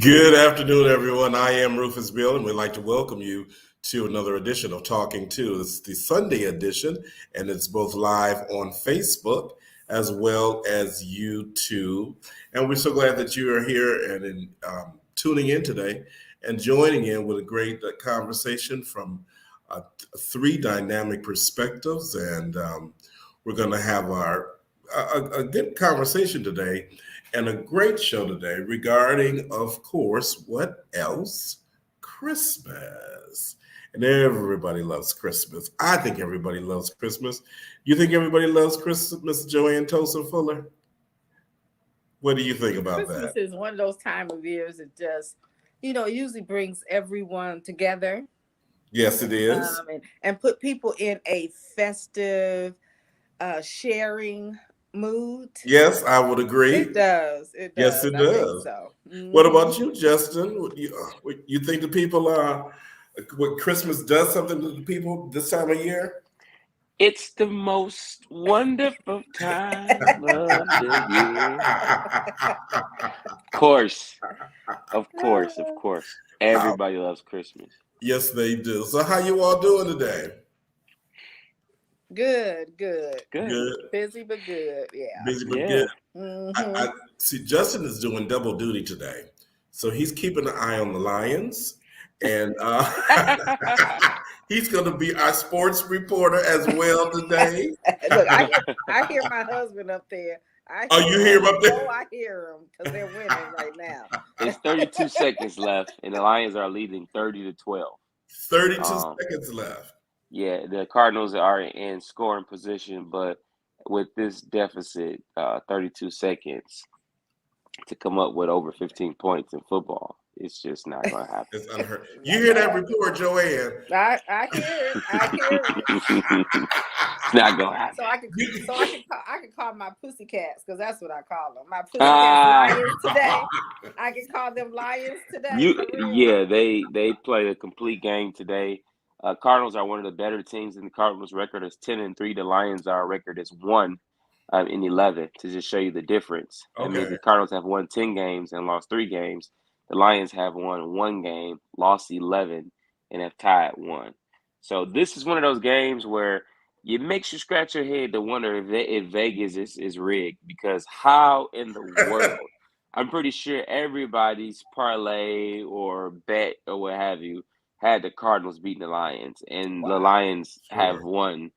Good afternoon, everyone. I am Rufus Bill, and we'd like to welcome you to another edition of Talking To. It's the Sunday edition, and it's both live on Facebook as well as YouTube. And we're so glad that you are here and tuning in today and joining in with a great conversation from three dynamic perspectives. And we're going to have a good conversation today and a great show today regarding, of course, what else? Christmas. And everybody loves Christmas. I think everybody loves Christmas. You think everybody loves Christmas, Joanne Tosin Fuller? What do you think about Christmas that? is one of those time of years that just, usually brings everyone together. Yes, it is. And put people in a festive, sharing mood. Yes, I would agree. It does. It does. Yes, it I does. think so. What about you, Justin? You think the people what Christmas does something to the people this time of year? It's the most wonderful time of the year. Of course. Everybody loves Christmas. Yes, they do. So how you all doing today? Good. Busy but good. Yeah. Busy but good. I see Justin is doing double duty today. So he's keeping an eye on the Lions. And he's going to be our sports reporter as well today. Look, I hear my husband up there. You hear him up there? Oh, I hear him because they're winning right now. There's 32 seconds left, and the Lions are leading 30-12. 32 seconds left. Yeah, the Cardinals are in scoring position, but with this deficit, 32 seconds to come up with over 15 points in football, it's just not going to happen. It's unheard. You hear that report, Joanne? I hear it. It's not going to happen. So I can call my pussycats because that's what I call them. My pussycats Lions today. I can call them Lions today. They play a complete game today. Cardinals are one of the better teams in the Cardinals' record is 10-3. The Lions' record is 1 in 11. To just show you the difference. Okay. I mean, the Cardinals have won 10 games and lost 3 games. The Lions have won 1 game, lost 11, and have tied 1. So this is one of those games where it makes you scratch your head to wonder if Vegas is rigged, because how in the world? I'm pretty sure everybody's parlay or bet or what have you had the Cardinals beating the Lions, and the Lions have won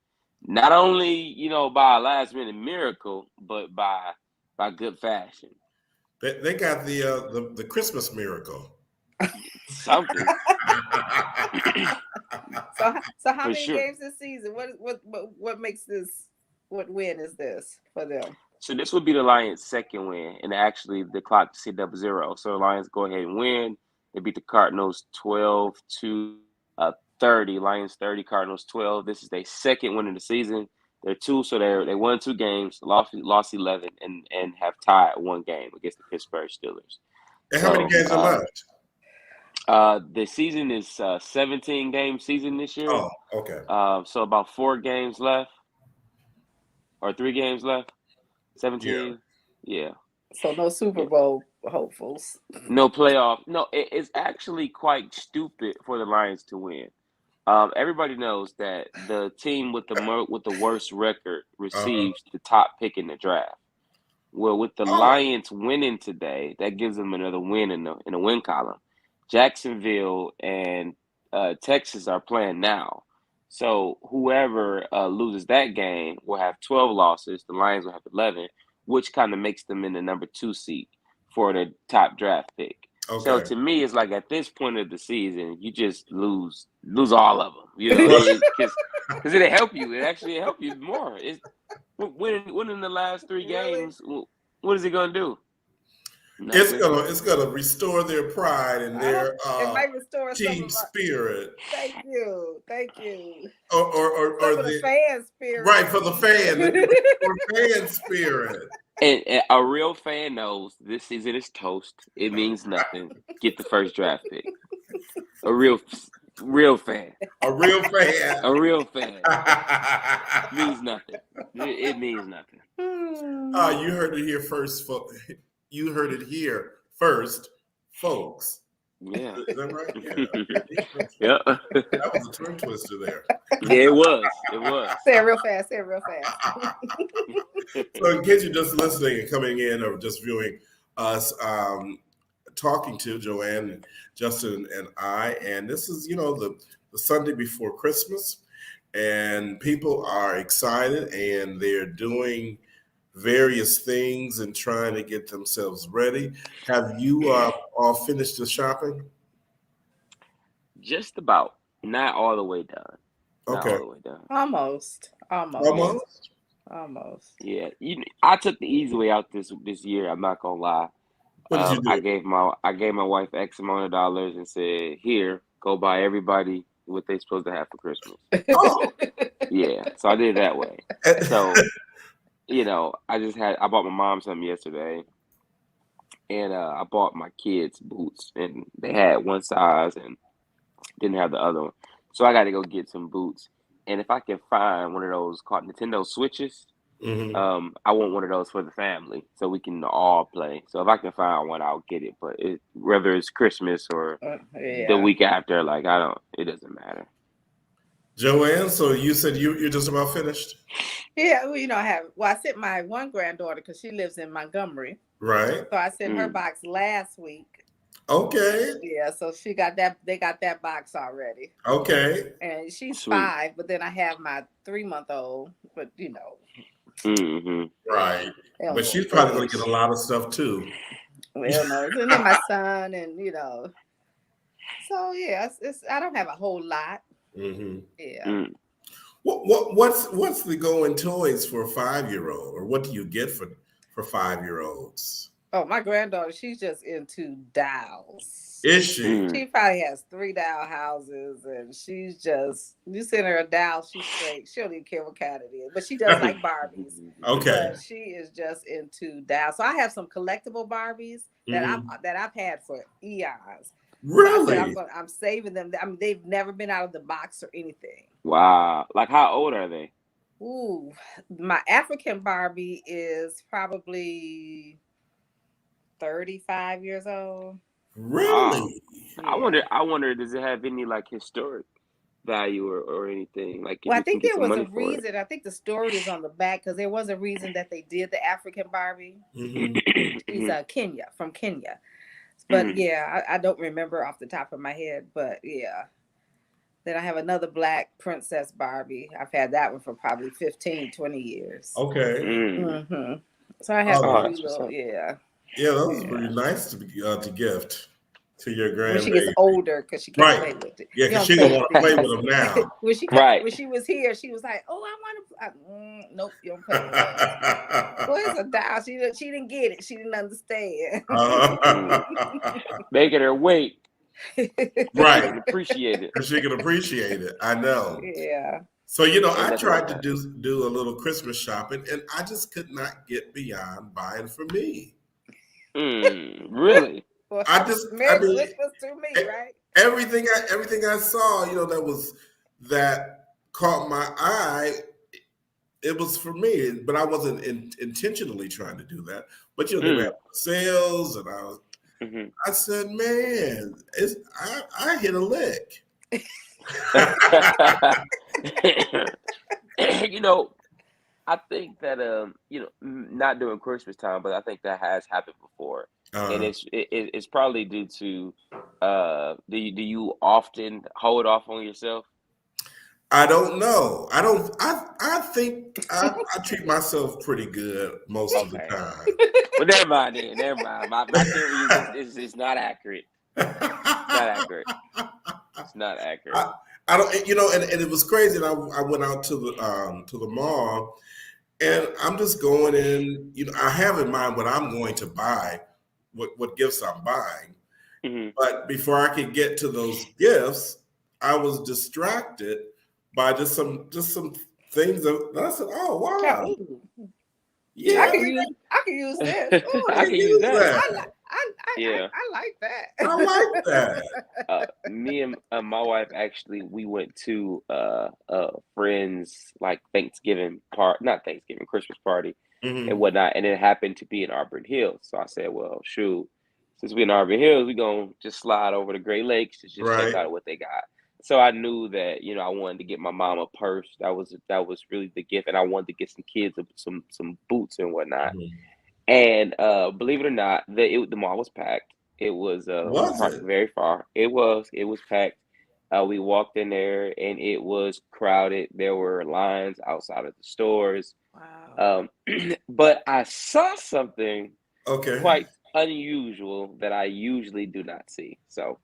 not only by a last minute miracle, but by good fashion. They got the Christmas miracle. Something. So how many games this season? What makes this? What win is this for them? So this would be the Lions' second win, and actually the clock hit up 0. So the Lions go ahead and win. They beat the Cardinals 12-30. Lions 30, Cardinals 12. This is their second win of the season. They're 2, so they won 2 games, lost 11, and have tied 1 game against the Pittsburgh Steelers. And how many games are left? The season is 17-game season this year. Oh, okay. So about 4 games left, or 3 games left. 17. Yeah. So no Super Bowl hopefuls. No playoff. No, it's actually quite stupid for the Lions to win. Everybody knows that the team with the worst record receives the top pick in the draft. Well, with the Lions winning today, that gives them another win in the win column. Jacksonville and Texas are playing now. So whoever loses that game will have 12 losses. The Lions will have 11, which kind of makes them in the number 2 seed for the top draft pick. Okay. So to me, it's like at this point of the season, you just lose all of them, because it'll help you. It actually help you more. It's winning the last 3 games. What is it gonna do? Nothing. It's gonna restore their pride and their team spirit. Thank you. Or the fan spirit. Right, for the fan, or fan spirit. And a real fan knows this season is toast. It means nothing. Get the first draft pick. A real fan. A real fan. A real fan. Means nothing. It means nothing. You heard it here first. You heard it here first folks. Yeah. Is that right? Yeah. Yeah. That was a tongue twister there. Yeah, it was. It was. Say it real fast. Say it real fast. So in case you're just listening and coming in or just viewing us, talking to Joanne, Justin, and I, and this is, the Sunday before Christmas, and people are excited and they're doing various things and trying to get themselves ready. Have you all finished the shopping? Just about. Not all the way done. Not Okay. all the way done. Almost. Yeah. I took the easy way out this year. I'm not gonna lie. What did you do? I gave my wife X amount of dollars and said, "Here, go buy everybody what they supposed to have for Christmas." Oh. Yeah. So I did it that way. So, I bought my mom something yesterday, and I bought my kids boots, and they had one size and didn't have the other one. So I got to go get some boots. And if I can find one of those called Nintendo Switches, Mhm. I want one of those for the family so we can all play. So if I can find one, I'll get it. But whether it's Christmas or the week after, it doesn't matter. Joanne, so you said you're just about finished? Yeah, I sent my one granddaughter because she lives in Montgomery. Right. So I sent her box last week. Okay. Yeah, so she got that. They got that box already. Okay. And she's Sweet. 5, but then I have my 3-month-old. But Mm-hmm. Right. But she's probably going to get a lot of stuff too. Well, no, and then my son, and So yeah, I don't have a whole lot. Mm-hmm. Yeah. Mm. What's the going toys for a 5-year-old, or what do you get for 5-year-olds? Oh, my granddaughter, she's just into dolls. Is she? She probably has 3 doll houses, and she's just, you send her a doll, she's straight. She don't even care what kind it is, but she does like Barbies. Okay. But she is just into dolls. So I have some collectible Barbies that I've had for eons. Really? So I'm saving them. I mean, they've never been out of the box or anything. Wow. Like, how old are they? Ooh, my African Barbie is probably 35 years old. Really? Wow. I wonder, does it have any historic value or anything? Well, I think there was a reason. I think the story is on the back because there was a reason that they did the African Barbie. Mm-hmm. She's from Kenya. But yeah, I don't remember off the top of my head. But yeah. Then I have another black princess Barbie. I've had that one for probably 15, 20 years. Okay. Mm-hmm. So I have a few little, Yeah, that was pretty nice to gift to your grandbaby. When she gets older, because she can't play with it. Yeah, because she don't want to play with them now. When she was here, she was like, "Oh, I want to." Nope, you don't play with it. Well, it's a doll. She didn't get it. She didn't understand. Making her wait. Right. She can appreciate it. She can appreciate it. I know. Yeah. So, I tried to do a little Christmas shopping, and I just could not get beyond buying for me. Really? Well, Christmas to me, right? Everything I saw, that caught my eye, it was for me, but I wasn't intentionally trying to do that. But they were having sales, and I said, man, I hit a lick. I think that not during Christmas time, but I think that has happened before, and it's probably due to do you often hold off on yourself? I don't know. I think I treat myself pretty good most of the time. Well, never mind. My theory is not accurate. It's not accurate. I don't, and it was crazy. And I went out to the mall, and I'm just going in. I have in mind what I'm going to buy, what gifts I'm buying. Mm-hmm. But before I could get to those gifts, I was distracted by just some things that I said, "Oh wow, yeah, I can use this. Ooh, I can use that. I like that. I like that." Me and my wife we went to a friend's Christmas party and whatnot, and it happened to be in Auburn Hills. So I said, "Well, shoot, since we in Auburn Hills, we gonna just slide over to Great Lakes to just check Right. out what they got. So I knew that, I wanted to get my mom a purse. That was really the gift, and I wanted to get some kids some boots and whatnot. Mhm. And believe it or not, the mall was packed. It was we Was parked it? very far. It was packed. We walked in there and it was crowded. There were lines outside of the stores. Wow. But I saw something Okay. quite unusual that I usually do not see. So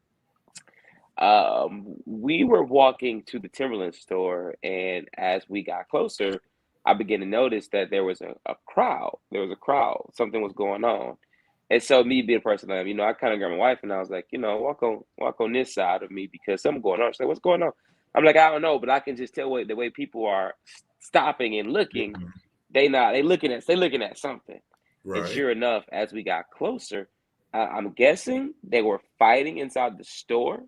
we were walking to the Timberland store, and as we got closer, I began to notice that there was a crowd. There was a crowd. Something was going on. And so me being a person that I kind of grabbed my wife and I was like, walk on this side of me because something going on. She's like, what's going on? I'm like, I don't know, but I can just tell the way people are stopping and looking. Mhm. They looking at something. And Right. sure enough, as we got closer, I'm guessing they were fighting inside the store,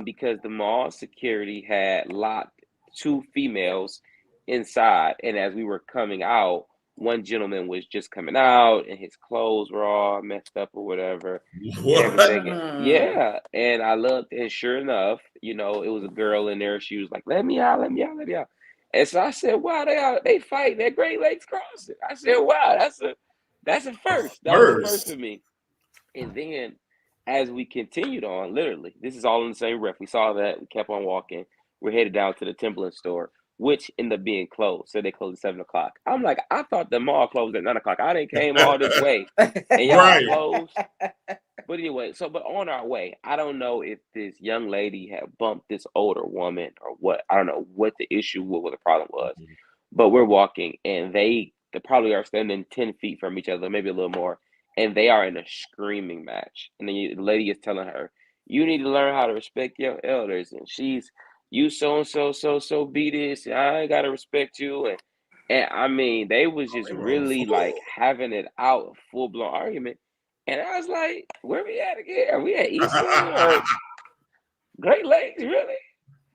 because the mall security had locked two females inside, and as we were coming out, one gentleman was just coming out, and his clothes were all messed up or whatever, and What? everything. Mm. Yeah, and I looked, and sure enough, it was a girl in there. She was like, "Let me out, let me out, let me out." And so I said, "Wow, they fighting at Great Lakes Crossing." I said, "Wow, that's a first. That was a first for First. me." And then as we continued on, literally, this is all in the same ref. We saw that, we kept on walking. We're headed down to the Timberland store, which ended up being closed. So they closed at 7 o'clock. I'm like, I thought the mall closed at 9 o'clock. I didn't came all this way and y'all Right. closed. But anyway, but on our way, I don't know if this young lady had bumped this older woman or what. I don't know what the issue, what the problem was. But we're walking, and they probably are standing 10 feet from each other, maybe a little more, and they are in a screaming match. And then the lady is telling her, "You need to learn how to respect your elders." And "You so and so so be this. And I ain't gotta respect you." And I mean, they was just They were on really like full. having it out, full blown argument. And I was like, "Where we at again? Are we at Eastland or Great Lakes? Really?"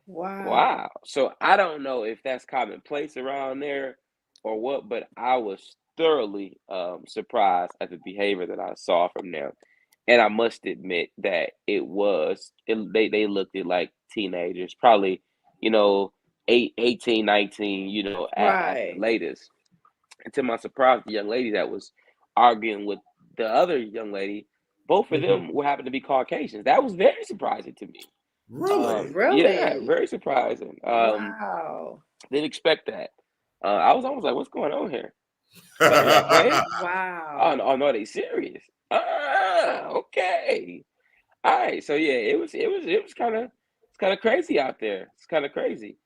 Wow. Wow. So I don't know if that's commonplace around there or what, but I was thoroughly surprised at the behavior that I saw from them. And I must admit that they looked at like teenagers, probably, you know, 18, 19, at the Right. latest. And to my surprise, the young lady that was arguing with the other young lady, both of Mhm. them were happened to be Caucasians. That was very surprising to me. Really? Yeah, Really? very surprising. Wow. Didn't expect that. I was almost like, "What's going on here? Like, are y'all playing? Oh, Wow. no, oh, no, they serious? Ah, okay, all right." So yeah, it was kind of crazy out there. It's kind of crazy,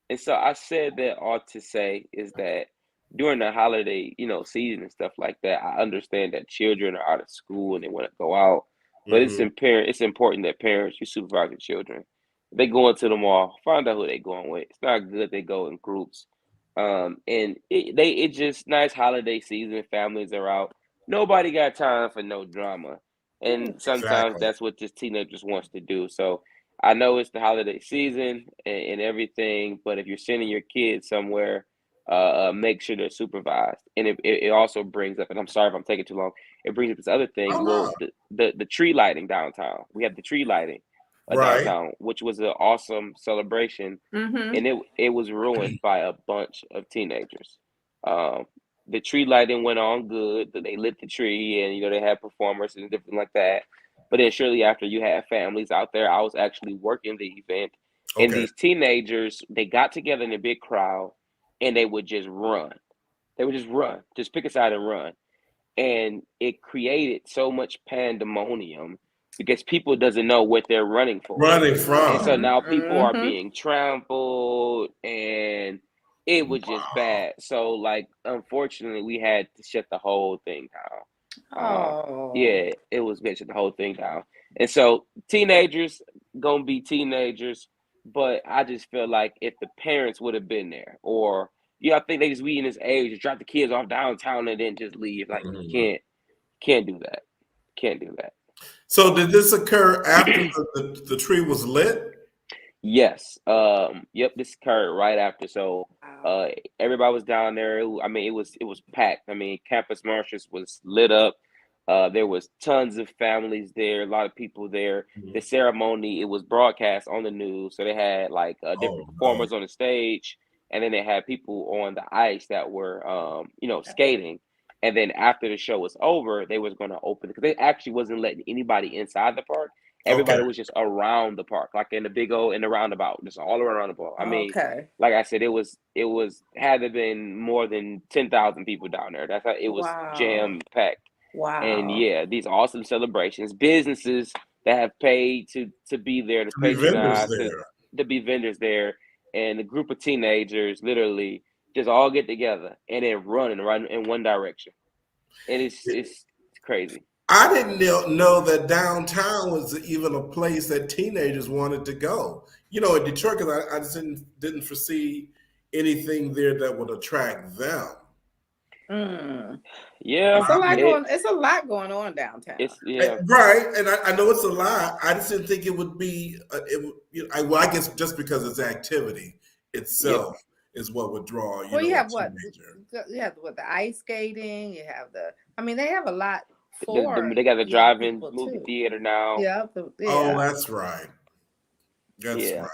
and so I said that all to say is that during the holiday, season and stuff like that, I understand that children are out of school and they want to go out, but Hmm. it's important that parents you supervise your children. If they go into the mall, find out who they going with. It's not good they go in groups. And it's just nice holiday season. Families are out. Nobody got time for no drama, and sometimes Exactly. that's what this teenagers wants to do. So I know it's the holiday season and everything, but if you're sending your kids somewhere, make sure they're supervised. And it also brings up, and I'm sorry if I'm taking too long. It brings up this other Oh thing. Well, no. the tree lighting downtown. We had the tree lighting Right. downtown, which was an awesome celebration, Mm-hmm. and it was ruined by a bunch of teenagers. Um, the tree lighting went on good. They lit the tree, and they had performers and different like that. But then surely after, you had families out there. I was actually working the event, and Okay. these teenagers, they got together in a big crowd, and they would just run. They would just run, just pick a side and run, and it created so much pandemonium because people doesn't know what they're running for, Running and so from. now Mm-hmm. people are Mm-hmm. being trampled, and it was just Wow. bad. So, like, unfortunately, we had to shut the whole thing down. Oh. Yeah, it was good to shut the whole thing down. And so teenagers gonna be teenagers, but I just feel like if the parents would have been there, or I think they just we in this age to drop the kids off downtown and then just leave. Like, you Mhm. can't do that. Can't do that. So did this occur after the tree was lit? Yes. Yep. This occurred right after. So, Wow. uh, everybody was down there. I mean, it was packed. I mean, Campus Martius was lit up. There was tons of families there, a lot of people there. The Mhm. ceremony, it was broadcast on the news, so they had like different Oh no. performers on the stage, and then they had people on the ice that were, skating. And then after the show was over, they was going to open because they actually wasn't letting anybody inside the park. Okay. Everybody was just around the park, like in the big old in the roundabout, just all around the park. I mean, Okay. like I said, it was had to been more than 10,000 people down there. That's how it was Wow. jam packed. And Wow. yeah, these awesome celebrations, businesses that have paid to be there to To be vendors patronize, there. to be vendors there, and a group of teenagers literally just all get together and then run in one direction, and it's crazy. I didn't know that downtown was even a place that teenagers wanted to go. You know, in Detroit, because I just didn't foresee anything there that would attract them. Mm. Yeah, It's a lot going on downtown. yeah, Right, and I know it's a lot. I just didn't think it would be. Well, I guess just because it's activity yep. itself is what would draw Well, you a have what? teenager. You have what, the ice skating. You have I mean, they have a lot for They got the young drive-in people movie too. theater now. Yeah. Oh, Yeah. that's right. That's Yeah, right.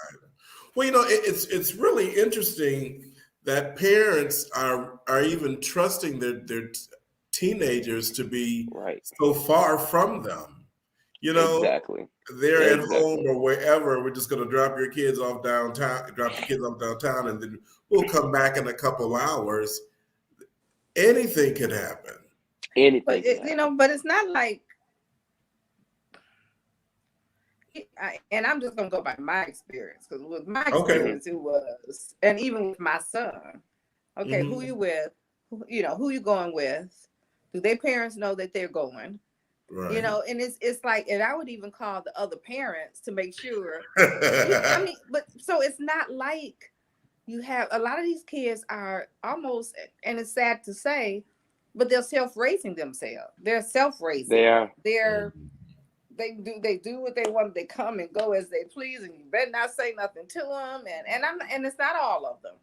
Well, it's really interesting that parents are even trusting their teenagers to be right. so far from them. You know, Exactly. they're at home Exactly. or wherever. We're just going to drop your kids off downtown, drop your kids off downtown, and then we'll come back in a couple hours. Anything could happen. Anything can happen. But it's not like, and I'm just gonna go by my experience, because with my Okay. Hmm. experience, it was, and even with my son. Okay, who Hmm. you with? Who you going with? Do their parents know that they're going? Right. And it's like, and I would even call the other parents to make sure. I mean, but so it's not like you have a lot of these kids are almost, and it's sad to say, but they're self-raising themselves. They're They self-raising. are. They do what they want. They come and go as they please, and you better not say nothing to them. And it's not all of them.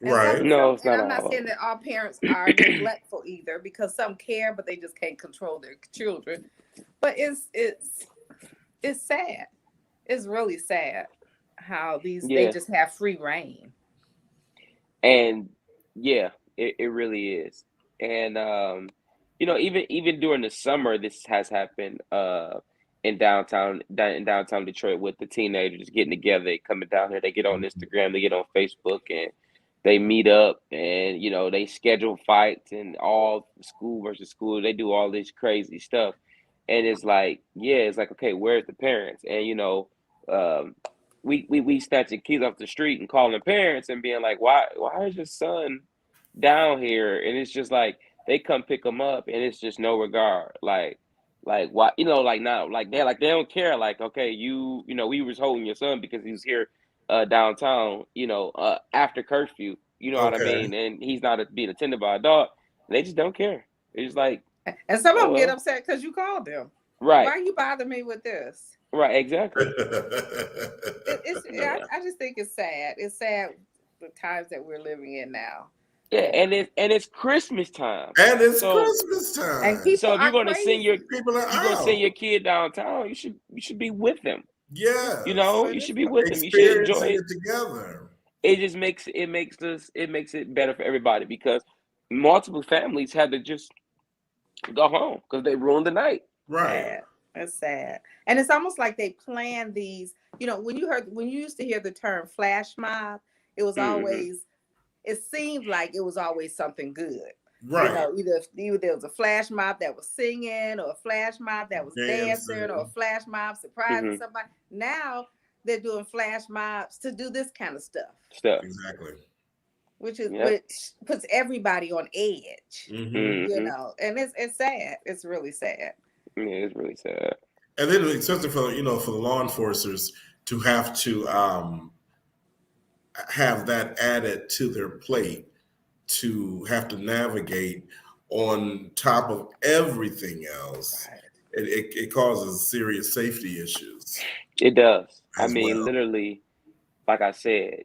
And Right. No, it's and not I'm not all saying of that all parents are neglectful either, because some care, but they just can't control their children. But it's sad. It's really sad how them. they Yeah, just have free reign. and yeah, it really is. And even during the summer, this has happened. In downtown Detroit, with the teenagers getting together, they coming down here. They get on Instagram, they get on Facebook, and they meet up, and they schedule fights and all school versus school. They do all this crazy stuff, and it's like, yeah, it's like, okay, where's the parents? And um, we snatching kids off the street and calling parents and being like, why is your son down here? And it's just like they come pick them up, and it's just no regard, like why, like now, like they don't care, like, okay, we was holding your son because he was here downtown, after curfew, you know what I Okay. mean, and he's not being attended by a dog. They just don't care. It's just like, And some of oh them get well. upset because you called them. Right, Why you bother me with this? right, exactly. Yeah, I just think it's sad. It's sad, the times that we're living in now. yeah, And and it's Christmas time. And it's So Christmas and time. people so if you're are going to send your crazy. People are you're going to send out. your kid downtown, you should be with them. Yes. But You it's should be with them. You should enjoy Experiencing it. it together. It just makes it better for everybody, because multiple families had to just go home because they ruined the night. Right. sad. It's sad. And it's almost like they plan these, when you used to hear the term flash mob, it was Hmm. always, it seemed like it was always something good. Right. Either there was a flash mob that was singing, or a flash mob that was dancing, or a Dancing. flash mob surprising Hmm. somebody. Now they're doing flash mobs to do this kind of stuff, Stuff. Exactly. which Yep. puts everybody on edge. Hmm. Hmm. And it's sad. It's really sad. Yeah, it's really sad. And then especially for for the law enforcers to have to have that added to their plate, to have to navigate on top of everything else, Right. it causes serious safety issues It does. I as mean, well. literally, like I said,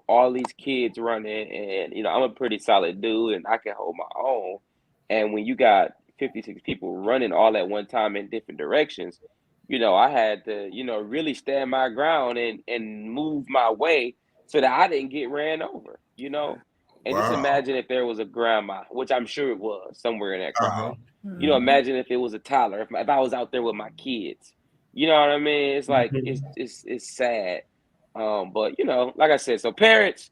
all these kids running, and I'm a pretty solid dude, and I can hold my own. And when you got 56 people running all at one time in different directions, I had to, really stand my ground and move my way so that I didn't get ran over. And just Wow. imagine if there was a grandma, which I'm sure it was somewhere in that crowd. Mhm. Imagine if it was a toddler, if I was out there with my kids. You know what I mean? It's like it's sad. But like I said, so parents,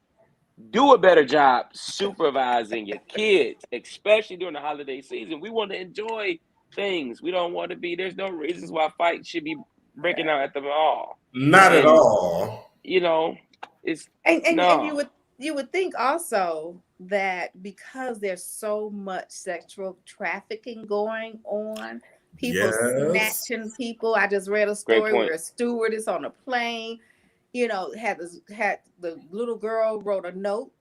do a better job supervising your kids, especially during the holiday season. We want to enjoy things. We don't want to be. There's no reasons why fights should be breaking out at the mall. Not at And all. it's And no. you would think also that because there's so much sexual trafficking going on, people Yes. snatching people. I just read a Great story point. where a stewardess on a plane, had the little girl wrote a note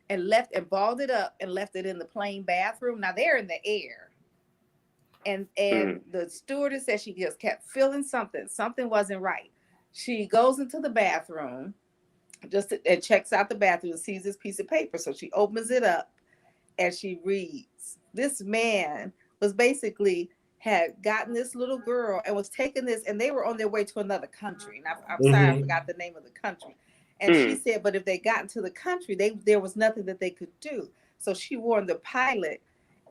and balled it up and left it in the plane bathroom. Now they're in the air. And the stewardess said she just kept feeling something wasn't right. She goes into the bathroom and checks out the bathroom and sees this piece of paper. So she opens it up and she reads. This man was basically had gotten this little girl and was taking this, and they were on their way to another country. And I'm sorry, I forgot the name of the country. And she said, but if they got into the country, there was nothing that they could do. So she warned the pilot,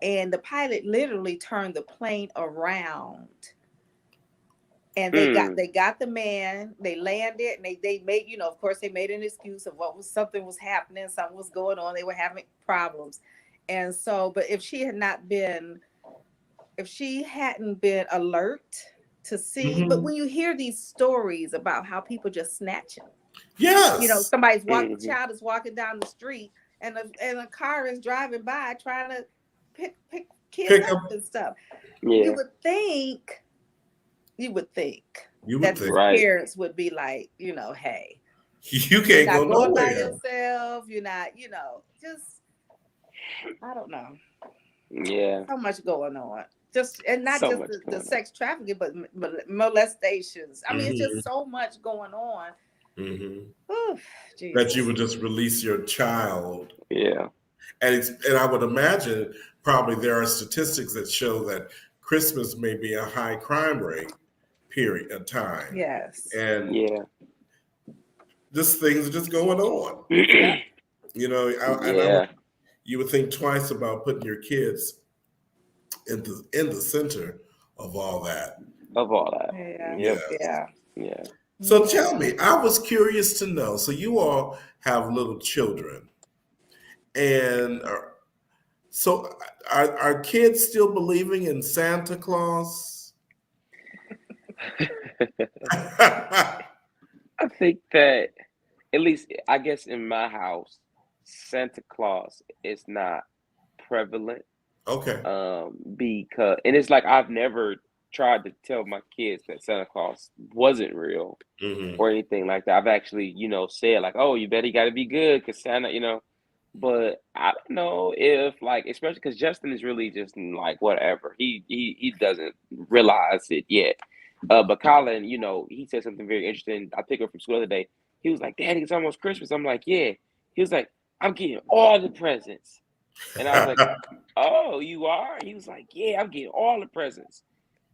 and the pilot literally turned the plane around. And they got the man, they landed, and they made, of course they made an excuse of something was happening, something was going on, they were having problems. And so, but if she hadn't been alert to see, but when you hear these stories about how people just snatching, Yes. somebody's child is walking down the street and a car is driving by trying to pick kids up and stuff. Yeah. You would think that these Right. parents would be like, hey, you can't you're go not going by nowhere. yourself. You're not, just, I don't know. Yeah. So much going on. And not So just much the going sex trafficking, but molestations. I mean, it's just so much going on. Ooh, That you would just release your child. Yeah. And I would imagine probably there are statistics that show that Christmas may be a high crime rate period of time. Yes. And yeah. just things are just going on. Yeah. You would think twice about putting your kids in the center of all that. Yeah. So tell me, I was curious to know. So you all have little children, and so are kids still believing in Santa Claus? I think that, at least, I guess in my house, Santa Claus is not prevalent. Okay. Because, and it's like I've never tried to tell my kids that Santa Claus wasn't real or anything like that. I've actually, said like, oh, you got to be good because Santa, but I don't know if, like, especially because Justin is really just like whatever. He doesn't realize it yet. But Colin, he said something very interesting. I picked up from school the other day. He was like, Daddy, it's almost Christmas. I'm like, yeah. He was like, I'm getting all the presents. And I was like, oh, you are? He was like, yeah, I'm getting all the presents.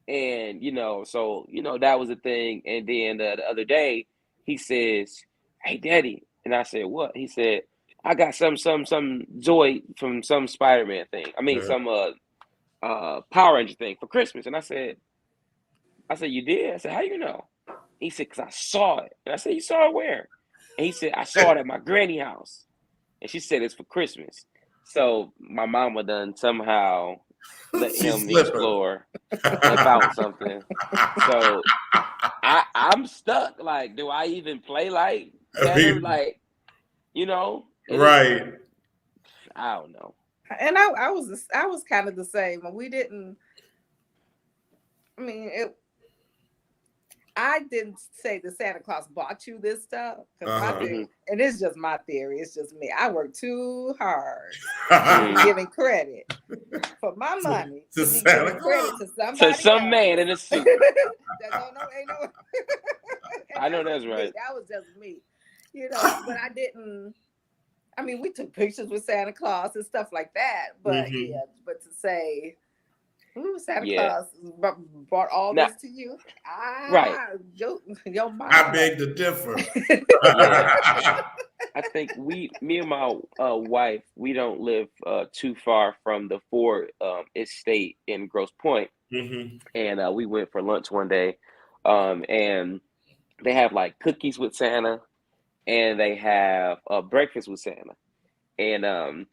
And, so, that was the thing. And then the other day, he says, hey, Daddy. And I said, what? He said, I got some Zoid from some Spider-Man thing. I mean, some Power Ranger thing for Christmas. And I said, you did? I said, how you know? He said, because I saw it. And I said, you saw it where? And he said, I saw it at my granny house. And she said it's for Christmas. So my mama done somehow let him explore and found something. So I'm stuck. Like, do I even play like Santa? Like, right. I don't know. And I was kind of the same. We didn't. I mean, I didn't say that Santa Claus bought you this stuff. And it's just my theory. It's just me. I work too hard to be giving credit for my money to be giving credit to somebody to some else. man in a suit. No. I know that's right. That was just me. But I didn't. I mean, we took pictures with Santa Claus and stuff like that. But but to say Ooh, Santa Yeah. Claus brought all Now, this to you. right. Your I mind. beg to differ. Yeah. I think me and my wife, we don't live too far from the Ford estate in Grosse Pointe, Hmm. and we went for lunch one day, and they have like cookies with Santa, and they have breakfast with Santa, and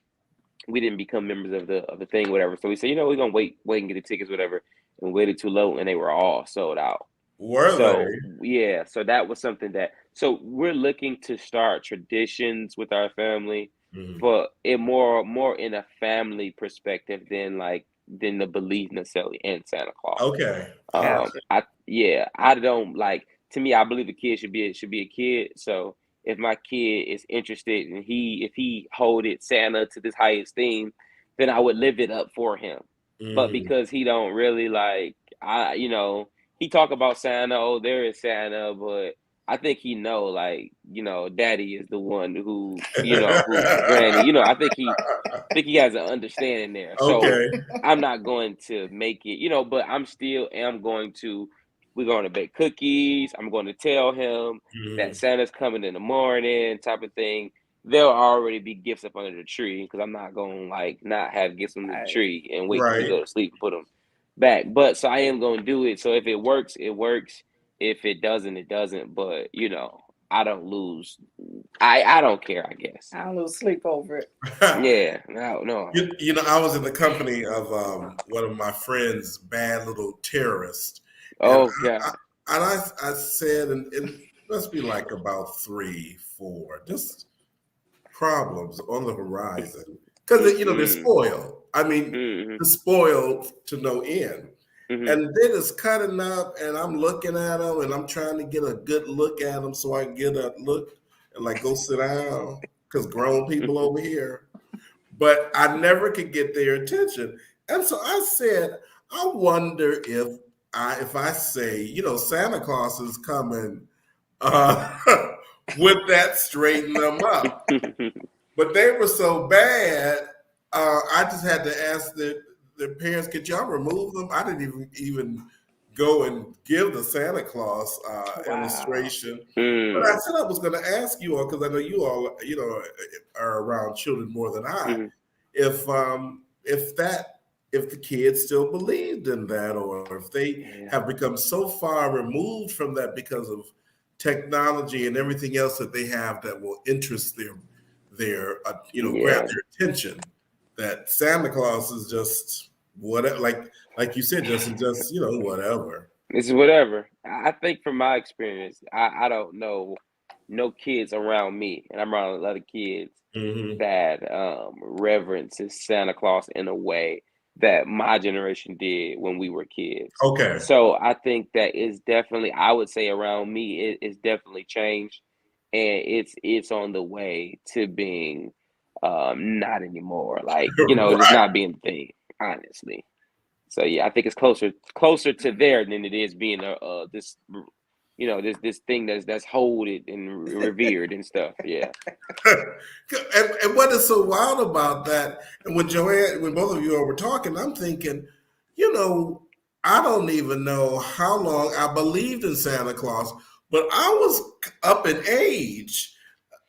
we didn't become members of the thing, whatever. So we said, we're gonna wait and get the tickets, whatever, and we waited too low, and they were all sold out. Were So they? yeah, so that was something that so we're looking to start traditions with our family, Mhm. but it more in a family perspective than the belief necessarily in Santa Claus. Okay. All right. I don't like to me. I believe a kid should be a kid. So if my kid is interested and if he holded Santa to this high esteem, then I would live it up for him. But Mhm. because he don't really he talk about Santa. Oh, there is Santa, but I think he know Daddy is the one who Granny. I think he has an understanding there. So Okay. I'm not going to make it, but am going to. We're going to bake cookies. I'm going to tell him that Mhm. Santa's coming in the morning, type of thing. There'll already be gifts up under the tree because I'm not going to not have gifts under the Right. tree and wait till he Right. go to sleep and put them back. But so I am going to do it. So if it works, it works. If it doesn't, it doesn't. But I don't lose. I don't care. I guess. I don't lose sleep over it. Yeah. No. I was in the company of one of my friends' bad little terrorists, and Oh God. I said, and it must be like about 3, 4, just problems on the horizon because they're Mm-hmm. spoiled. I mean, Mm-hmm. they're spoiled to no end, Mm-hmm. and they're just cutting up, and I'm looking at them, and I'm trying to get a good look at them so I can get a look and like go sit down because grown people over here. But I never could get their attention, and so I said, I wonder if I say, Santa Claus is coming, uh, would that straighten them up? But they were so bad, I just had to ask their parents, could y'all remove them? I didn't even go and give the Santa Claus Wow. illustration. But I Mm-hmm. said I was going to ask you all, because I know you all, are around children more than I, Mm-hmm. if if the kids still believed in that, or if they Yeah. have become so far removed from that because of technology and everything else that they have that will interest their grab Yeah. their attention, that Santa Claus is just whatever, like you said, Justin, just whatever. It's whatever. I think from my experience, I don't know no kids around me, and I'm around a lot of kids Hmm. that reverences Santa Claus in a way that my generation did when we were kids. Okay. So I think that is definitely, I would say around me, it's definitely changed, and it's on the way to being not anymore. Like just Right. not being the thing, honestly. So yeah, I think it's closer to there than it is being this this thing that's holded and revered and stuff. Yeah. And what is so wild about that? And when both of you all were talking, I'm thinking, you know, I don't even know how long I believed in Santa Claus, but I was up in age.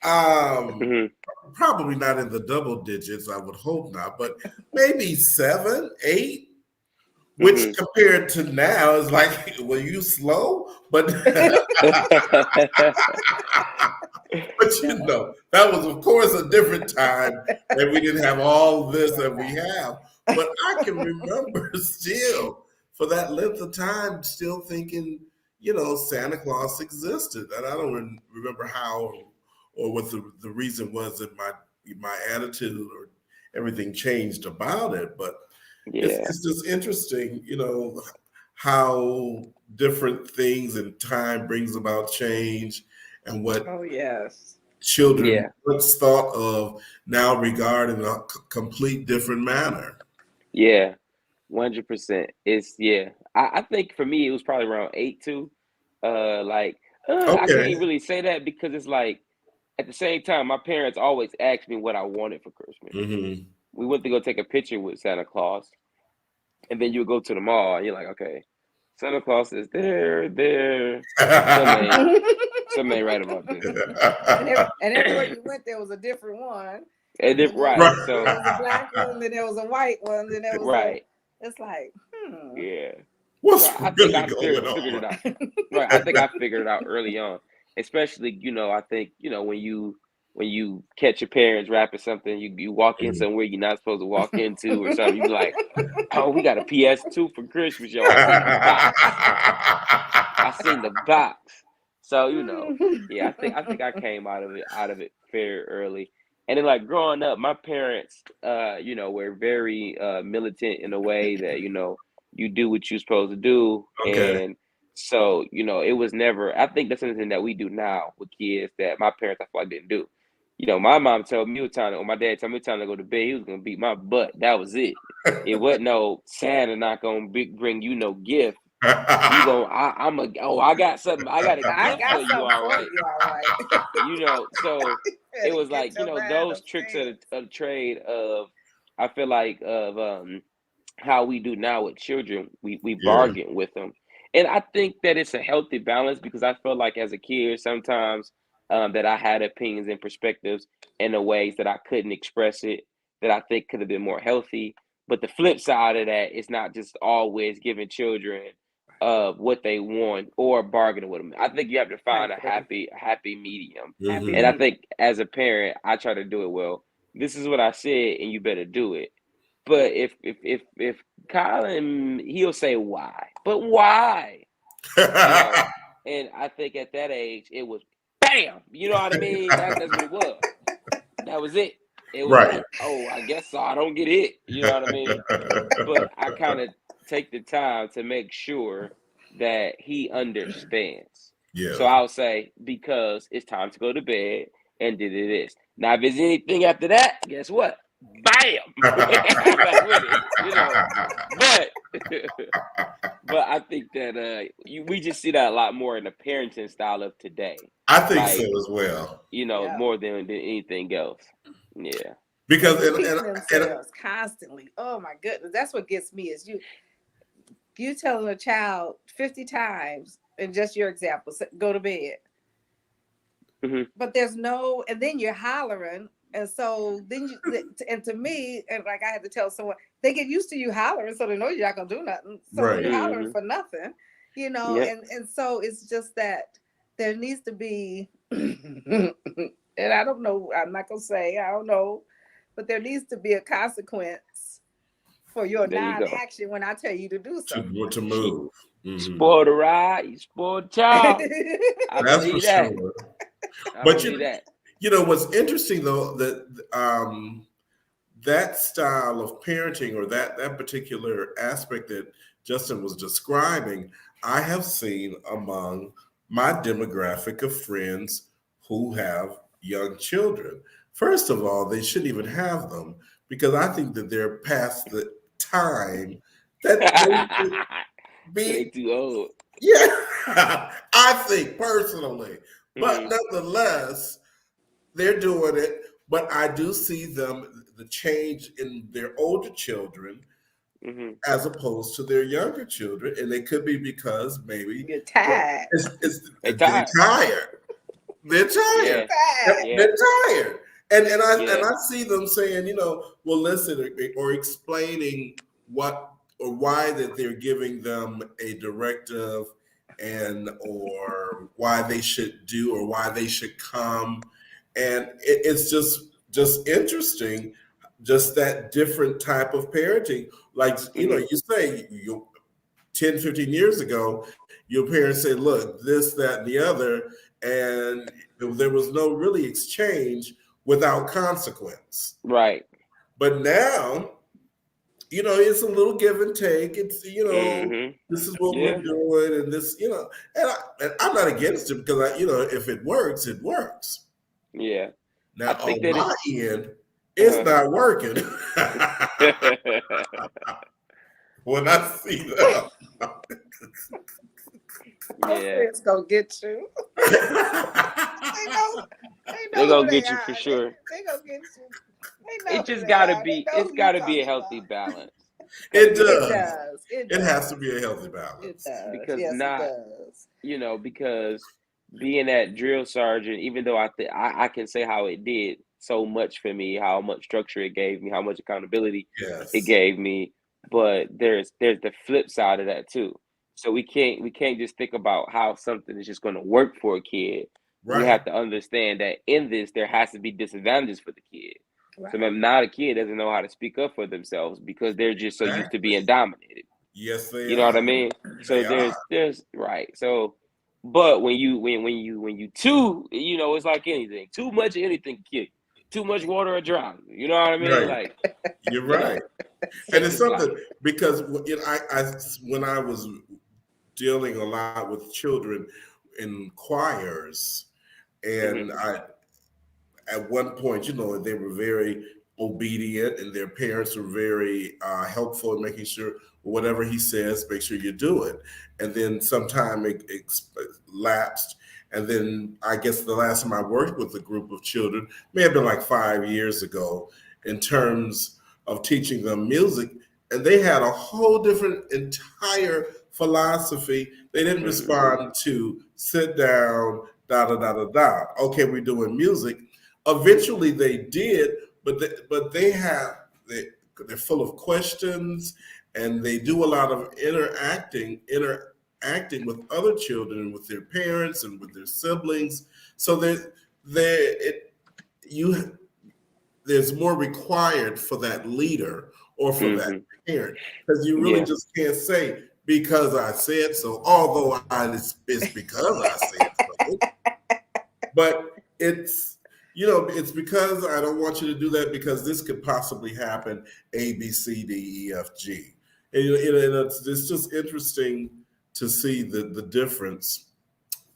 Hmm. Probably not in the double digits, I would hope not, but maybe 7, 8, which Hmm. compared to now is like, were you slow? But but No. that was of course a different time, and we didn't have all this that we have. But I can remember still for that length of time, still thinking, Santa Claus existed, and I don't remember how or what the reason was that my attitude or everything changed about it. But Yeah. it's just interesting, how different things and time brings about change, and what Oh yes. children Yeah. once thought of now regard in a complete different manner. Yeah. 100%. It's yeah. I think for me it was probably around 8 too. Like I Okay. can't really say that because it's like at the same time my parents always asked me what I wanted for Christmas. Hmm. We went to go take a picture with Santa Claus, And then you go to the mall and you're like, okay, Santa Claus is there. Something ain't right about this. And everywhere you went, there was a different one. And then, right. Right. So there was a black one, then there was a white one, then there was right. It's like, Yeah. What's So I really think I going figured it on? out. Right. I think I figured it out early on. Especially, I think, when you catch your parents rapping something, you walk in somewhere you're not supposed to walk into or something, you be like, oh, we got a PS2 for Christmas, yo. I seen the box. So, yeah, I think I came out of it very early. And then like growing up, my parents were very militant in a way that, you do what you're supposed to do. Okay. And so, it was never, I think that's something that we do now with kids that my parents, I feel like, didn't do. My mom told me my dad told me time to go to bed, he was going to beat my butt. That was it. It wasn't no Santa not going to bring you no gift. You go, I got something. I got a gift for you, all right. So it was like, those tricks of the trade of, I feel like, of how we do now with children, we bargain with them. And I think that it's a healthy balance because I feel like as a kid, sometimes that I had opinions and perspectives in the ways that I couldn't express it, that I think could have been more healthy. But the flip side of that is not just always giving children what they want or bargaining with them. I think you have to find a happy medium. Mhm. And I think as a parent, I try to do it well. This is what I said, and you better do it. But if Colin, he'll say why, but why? And I think at that age, it was bam. You know what I mean? That's what it was. That was it. It was Right. like, oh, I guess so. I don't get hit. You know what I mean? But I kind of take the time to make sure that he understands. Yeah. So I'll say, because it's time to go to bed and did it is. Now, if there's anything after that, guess what? Bam! Back with it, but I think that we just see that a lot more in the parenting style of today. I think so as well. More than anything else. Yeah. Because themselves constantly. Oh my goodness, that's what gets me is you telling a child 50 times in just your example, go to bed. Mm-hmm. But there's no, and then you're hollering. And so then and to me, and like I had to tell someone, they get used to you hollering, so they know you're not gonna do nothing. So right. You're hollering for nothing, Yep. and so it's just that there needs to be, and I don't know, I'm not gonna say, I don't know, but there needs to be a consequence for your non-action when I tell you to do something. To move. Mm-hmm. Spoil the ride, you spoil the child. That's for that. sure. But that. What's interesting though, that that style of parenting or that particular aspect that Justin was describing, I have seen among my demographic of friends who have young children. First of all, they shouldn't even have them because I think that they're past the time that they should be too old. Yeah, I think personally, but nonetheless, they're doing it. But I do see the change in their older children as opposed to their younger children, and it could be because maybe you're tired. They're tired. They're tired. Yeah. They're tired. And I see them saying, well, listen, or explaining what or why that they're giving them a directive and or why they should do or why they should come. And it's just interesting, just that different type of parenting. Like, you say 10, 15 years ago, your parents said, look, this, that, and the other. And there was no really exchange without consequence. Right. But now, it's a little give and take. It's, this is what we're doing. And this, and I'm not against it because, if it works, it works. Yeah. Now, on my end, it's not working. When I see that. It's gonna get you. They're gonna get you for sure. They gonna get you. It just gotta be. It's gotta be a healthy balance. It It does. does. It It has to does. be a healthy It balance. does. because Yes, it not does. because being that drill sergeant, even though I can say how it did so much for me, how much structure it gave me, how much accountability it Yes. gave me, but there's the flip side of that too. So we can't just think about how something is just going to work for a kid. We Right. have to understand that in this there has to be disadvantages for the kid. So Right. now the kid doesn't know how to speak up for themselves because they're just so used to being Exactly. dominated. Yes, they You know what I are. mean? So They are. there's right. So but when you too, it's like anything. Too much of anything can kill you. Too much water or drown you. You know what I mean? Right. Like, You're right. And such it's is life. something because when I was dealing a lot with children in choirs, Hmm. and at one point, they were very obedient, and their parents were very helpful in making sure whatever he says, make sure you do it. And then sometime it lapsed, and then I guess the last time I worked with a group of children may have been like 5 years ago, in terms of teaching them music, and they had a whole different entire philosophy. They didn't Hmm. respond to sit down, da da da da da. Okay, we're doing music. Eventually, they did, but they're full of questions, and they do a lot of interacting with other children and with their parents and with their siblings. So you there's more required for that leader or for that Hmm. parent, because you really Yeah. just can't say because I said so. Although it's because I said so, but it's because I don't want you to do that because this could possibly happen. A, B, C, D, E, F, G, and it's just interesting to see the difference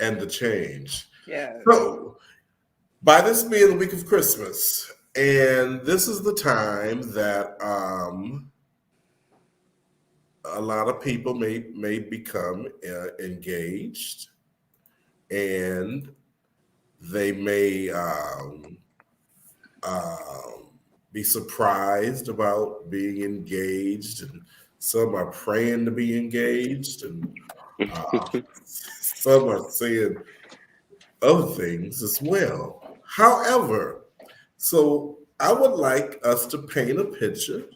and the change. Yes. So, by this being the week of Christmas, and this is the time that a lot of people may become engaged, and they may be surprised about being engaged, and some are praying to be engaged, and some are saying other things as well. However, so I would like us to paint a picture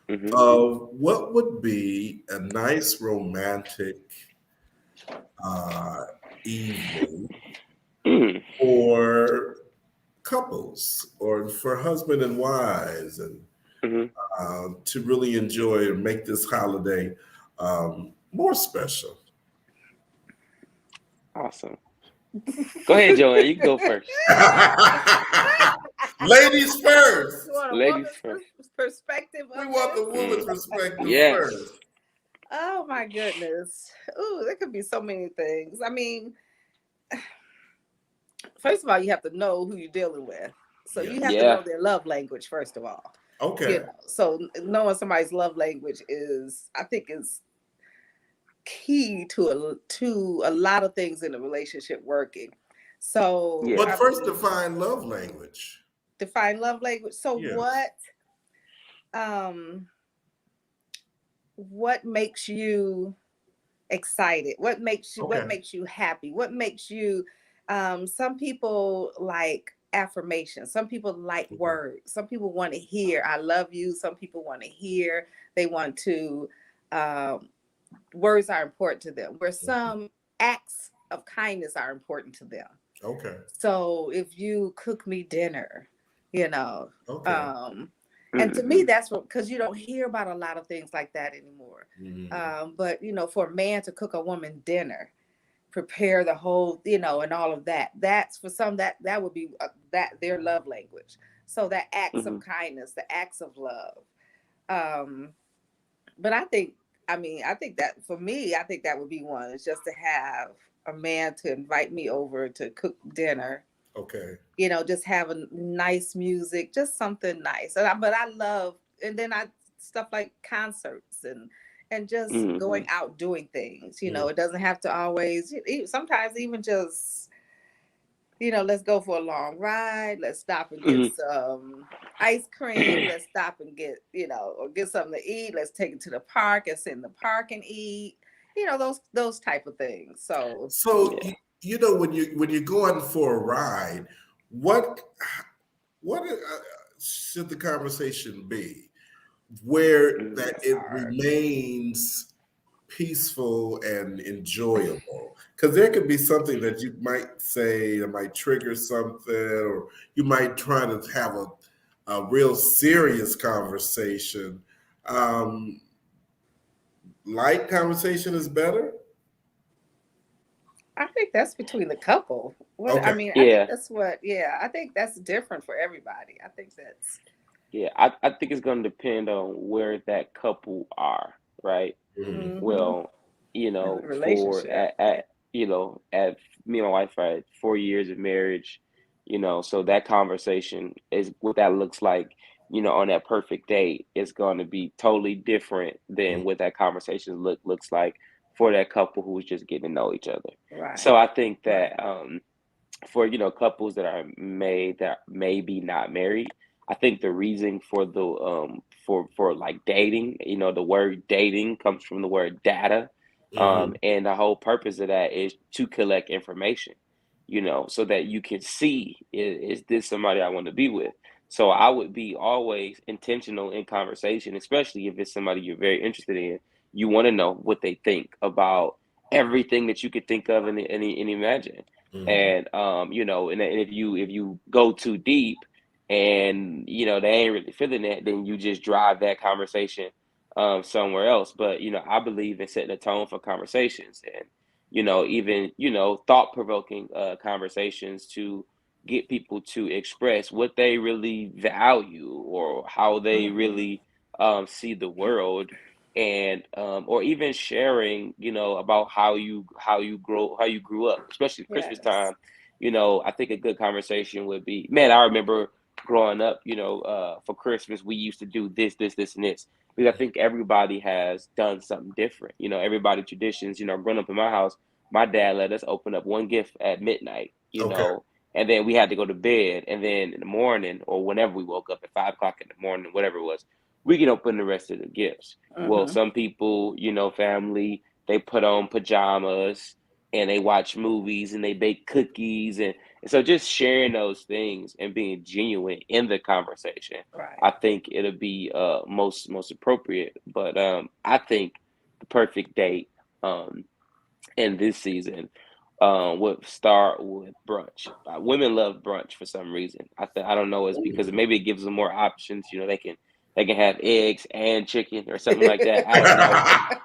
Hmm. of what would be a nice romantic uh, evening Hmm. for couples or for husband and wives, and Hmm. to really enjoy and make this holiday more special. Awesome. Go ahead, Joanne. You can go first. Ladies first. You want a Ladies woman's first. perspective We of want this? the woman's Mm. perspective Yes. first. Oh my goodness. Ooh, there could be so many things. I mean, first of all, you have to know who you're dealing with. So Yeah. you have to Yeah. know their love language, first of all. Okay. So knowing somebody's love language I think is key to a lot of things in a relationship working. So Yeah. But I first, mean, define love language. define love language. So Yes. um what makes you excited? What Okay. makes you happy? What makes you some people like affirmation. Some people like Mhm. words. Some people want to hear I love you. Some people want to hear they want to um words are important to them. Where Mhm. some acts of kindness are important to them. Okay. So if you cook me dinner, you know, Okay. um, and to me Hmm. that's what because you don't hear about a lot of things like that anymore. Mhm. But for a man to cook a woman dinner, prepare the whole, and all of that, that's for some that would be that their love language. So that acts Hmm. of kindness, the acts of love. Um, but I think that for me, I think that would be one. Is just to have a man to invite me over to cook dinner. Okay. Just have a nice music, just something nice. But I love, and then I stuff like concerts and just Hmm. going out doing things. Mhm. It doesn't have to always. Sometimes even just let's go for a long ride. Let's stop and get Mhm. some ice cream. Let's stop and get, or get something to eat. Let's take it to the park and sit in the park and eat. Those type of things. So So Yeah. when you're going for a ride, what should the conversation be where Mhm. that that's it hard. remains peaceful and enjoyable? Because there could be something that you might say that might trigger something, or you might try to have a real serious conversation. Um, Light conversation is better. I think that's between the couple. Okay. I think Yeah. that's what, yeah, I think that's different for everybody. I think that's, Yeah. I think it's going to depend on where that couple are, right? Mhm. mm-hmm, Well, in the for relationship. Yeah. at me and my wife are at 4 years of marriage, so that conversation is what that looks like, on that perfect date is going to be totally different than what that conversation looks like for that couple who's just getting to know each other. So Right. I think Right. that for couples that are made that maybe not married, I think the reason for the for like dating, the word dating comes from the word data, Mhm. and the whole purpose of that is to collect information, so that you can see, is this somebody I want to be with. So I would be always intentional in conversation, especially if it's somebody you're very interested in. You want to know what they think about everything that you could think of and imagine. Mhm. And and if you go too deep and they ain't really feeling that, then you just drive that conversation somewhere else. But I believe in setting a tone for conversations, and even thought-provoking conversations to get people to express what they really value or how they Mm-hmm. really see the world, and or even sharing about how you grew up, especially Christmas Yes. time. I think a good conversation would be, man, I remember growing up, for Christmas we used to do this and this, because I think everybody has done something different. Everybody traditions. Growing up in my house, my dad let us open up one gift at midnight, Okay. and then we had to go to bed, and then in the morning or whenever we woke up at 5 o'clock in the morning, whatever it was, we can open the rest of the gifts. Well, Mm-hmm. some people, family, they put on pajamas and they watch movies and they bake cookies, and so just sharing those things and being genuine in the conversation, Right. I think it'll be most appropriate. But I think the perfect date um in this season would start with brunch. Women love brunch for some reason. I don't know, it's because Ooh. maybe it gives them more options. They can have eggs and chicken or something like that. I don't know,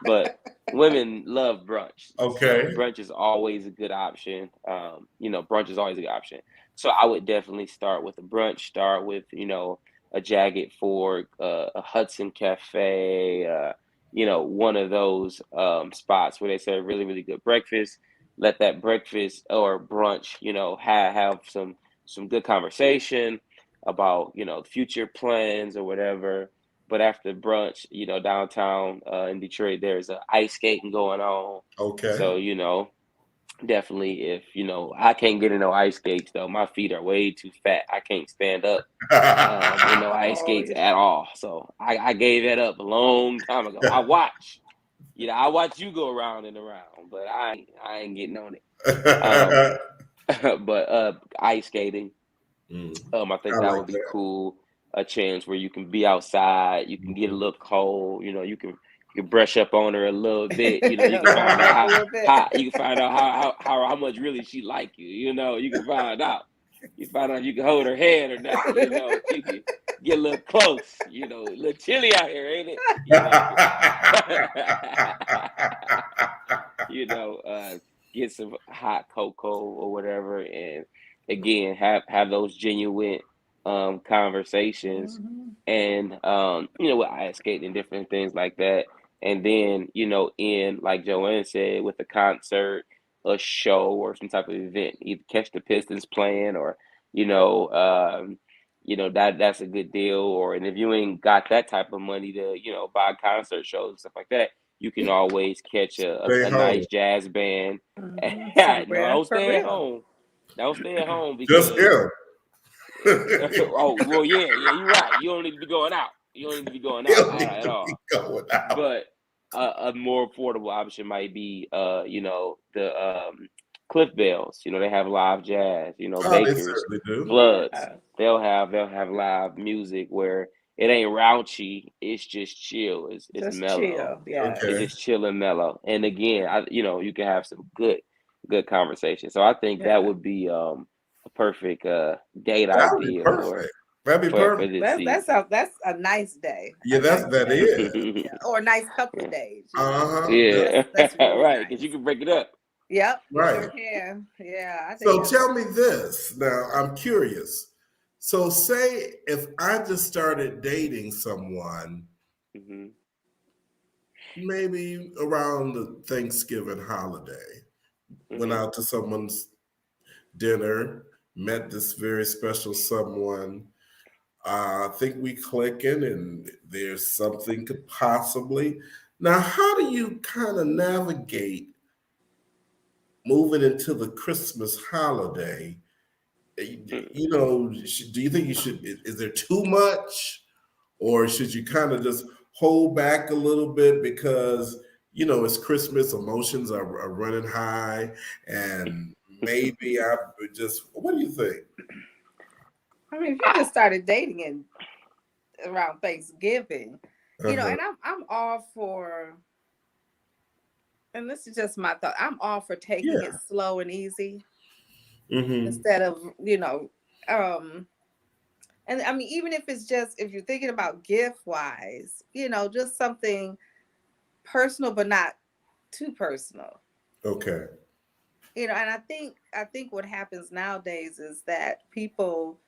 but women love brunch, so Okay. brunch is always a good option. Brunch is always a good option. So I would definitely start with a brunch. Start with a Jagged Fork, a Hudson Cafe. One of those spots where they serve really, really good breakfast. Let that breakfast or brunch, have some good conversation about future plans or whatever. But after brunch, downtown in Detroit, there's a ice skating going on. Okay. So definitely, if I can't get in no ice skates though, my feet are way too fat. I can't stand up in no ice Oh, skates at all. So I gave that up a long time ago. I watch you go around and around, but I ain't getting on it. Um, but ice skating, Mm, I I think that like would be that. cool. A chance where you can be outside, you can get a little cold, you can brush up on her a little bit, you can find warm out up a how little bit. how you can find out how much really she like you, you can find out. You find out you can hold her hand or not, you can get a little close, a little chilly out here, ain't it? you know, uh, get some hot cocoa or whatever, and again, have those genuine conversations, Mhm. and with ice skating and different things like that. And then, in like Joanne said, with a concert, a show, or some type of event, either catch the Pistons playing, or you know, um, that's a good deal. Or and if you ain't got that type of money to buy concert shows and stuff like that, you can always catch a, Stay a, a home. nice jazz band. Mhm. No, Somewhere don't for stay at real. home. Don't stay at home Just because him. oh well, yeah, you're right. You don't need to be going out. You don't need to be going out He'll need at to be all. going out. But a more affordable option might be, the Cliff Bells. You know, they have live jazz. You know, Oh, they Bakers, certainly do. Floods. Yeah. They'll have live music where it ain't raunchy. It's just chill. It's Just mellow. chill. Yeah. It's Okay. just chill and mellow. And again, you can have some good conversation. So I think that Yeah. would be a perfect date That would be idea perfect. That'd be for perfect. this season. That's a nice day. Yeah, A nice that day. is. Yeah. Or a nice couple of Yeah. days, Uh-huh. Yeah, That's really right. Because nice. you can break it up. Yep, you Right. sure can. Yeah, I think So that's tell me this. Now, I'm curious. So say if I just started dating someone Hmm. maybe around the Thanksgiving holiday, went Hmm. out to someone's dinner, met this very special someone. I think we clicking and there's something could possibly. Now, how do you kind of navigate moving into the Christmas holiday? You know, do you think you should, is there too much? Or should you kind of just hold back a little bit because, it's Christmas, emotions are running high, and maybe I just, what do you think? I mean, if you just started dating in around Thanksgiving, Uh-huh. and I'm all for, and this is just my thought, I'm all for taking it Yeah. slow and easy Mm-hmm. instead of, and I mean, even if it's just, if you're thinking about gift wise, just something personal, but not too personal. Okay. And I think what happens nowadays is that people,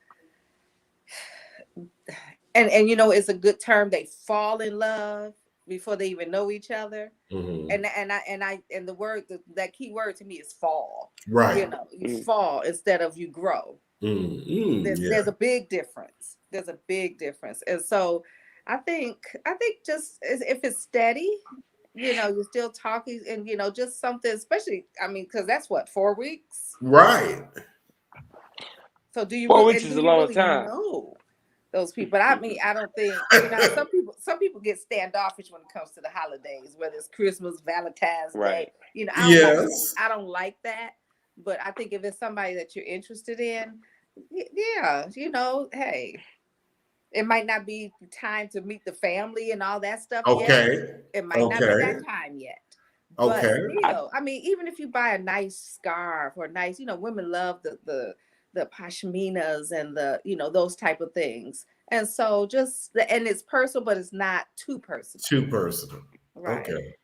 and it's a good term, they fall in love before they even know each other. Mm-hmm. And the word, that key word to me is fall. Right. You fall instead of you grow. Mm-hmm. Yeah. There's a big difference. There's a big difference. And so I think just if it's steady, you're still talking, and just something, especially, I mean, because that's what, 4 weeks. Right. So do you 4 weeks is a do you long really time. know those people? I mean, I don't think, some people get standoffish when it comes to the holidays, whether it's Christmas, Valentine's Right. Day. Yes. I don't like that. But I think if it's somebody that you're interested in, yeah, hey, it might not be time to meet the family and all that stuff yet. Okay. It might not be Okay. that time yet. But Okay. still, I mean, even if you buy a nice scarf or nice, women love the pashminas and those type of things. And so and it's personal, but it's not too personal. Too personal. Right. Okay.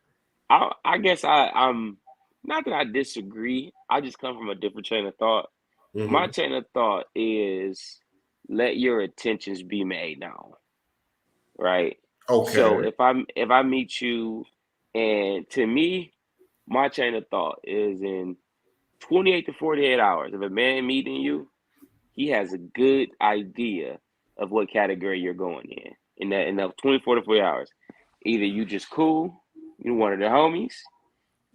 I guess I'm not that I disagree. I just come from a different train of thought. My Mm-hmm. chain of thought is let your intentions be made known, right? So Okay. if I meet you, and to me, my chain of thought is in 28 to 48 hours. If a man meeting you, he has a good idea of what category you're going in that 24 to 48 hours. Either you just cool, you one of the homies.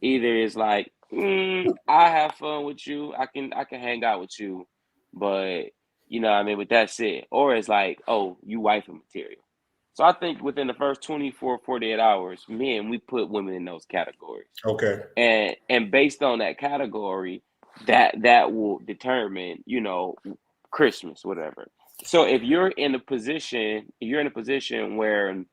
Either it's like, I have fun with you. I can hang out with you, but what I mean. With that said, or it's like, oh, you wifey material. So I think within the first 24, 48 hours, men, we put women in those categories, Okay. and based on that category, that will determine, Christmas, whatever. So if you're in a position where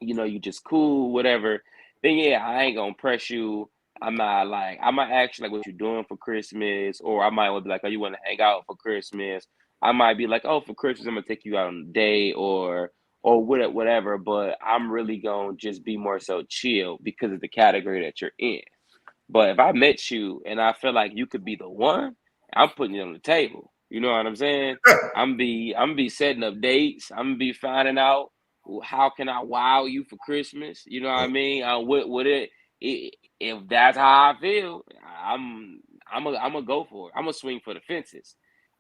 you just cool, whatever, then yeah, I ain't gonna press you. I might ask you like what you doing for Christmas, or I might be like, oh, you want to hang out for Christmas? I might be like, oh, for Christmas, I'm gonna take you out on a date, or whatever. But I'm really gonna just be more so chill because of the category that you're in. But if I met you and I feel like you could be the one, I'm putting it on the table. You know what I'm saying? I'm be setting up dates. I'm gonna be finding out how can I wow you for Christmas. You know what I mean? If that's how I feel, I'm gonna go for it. I'm gonna swing for the fences.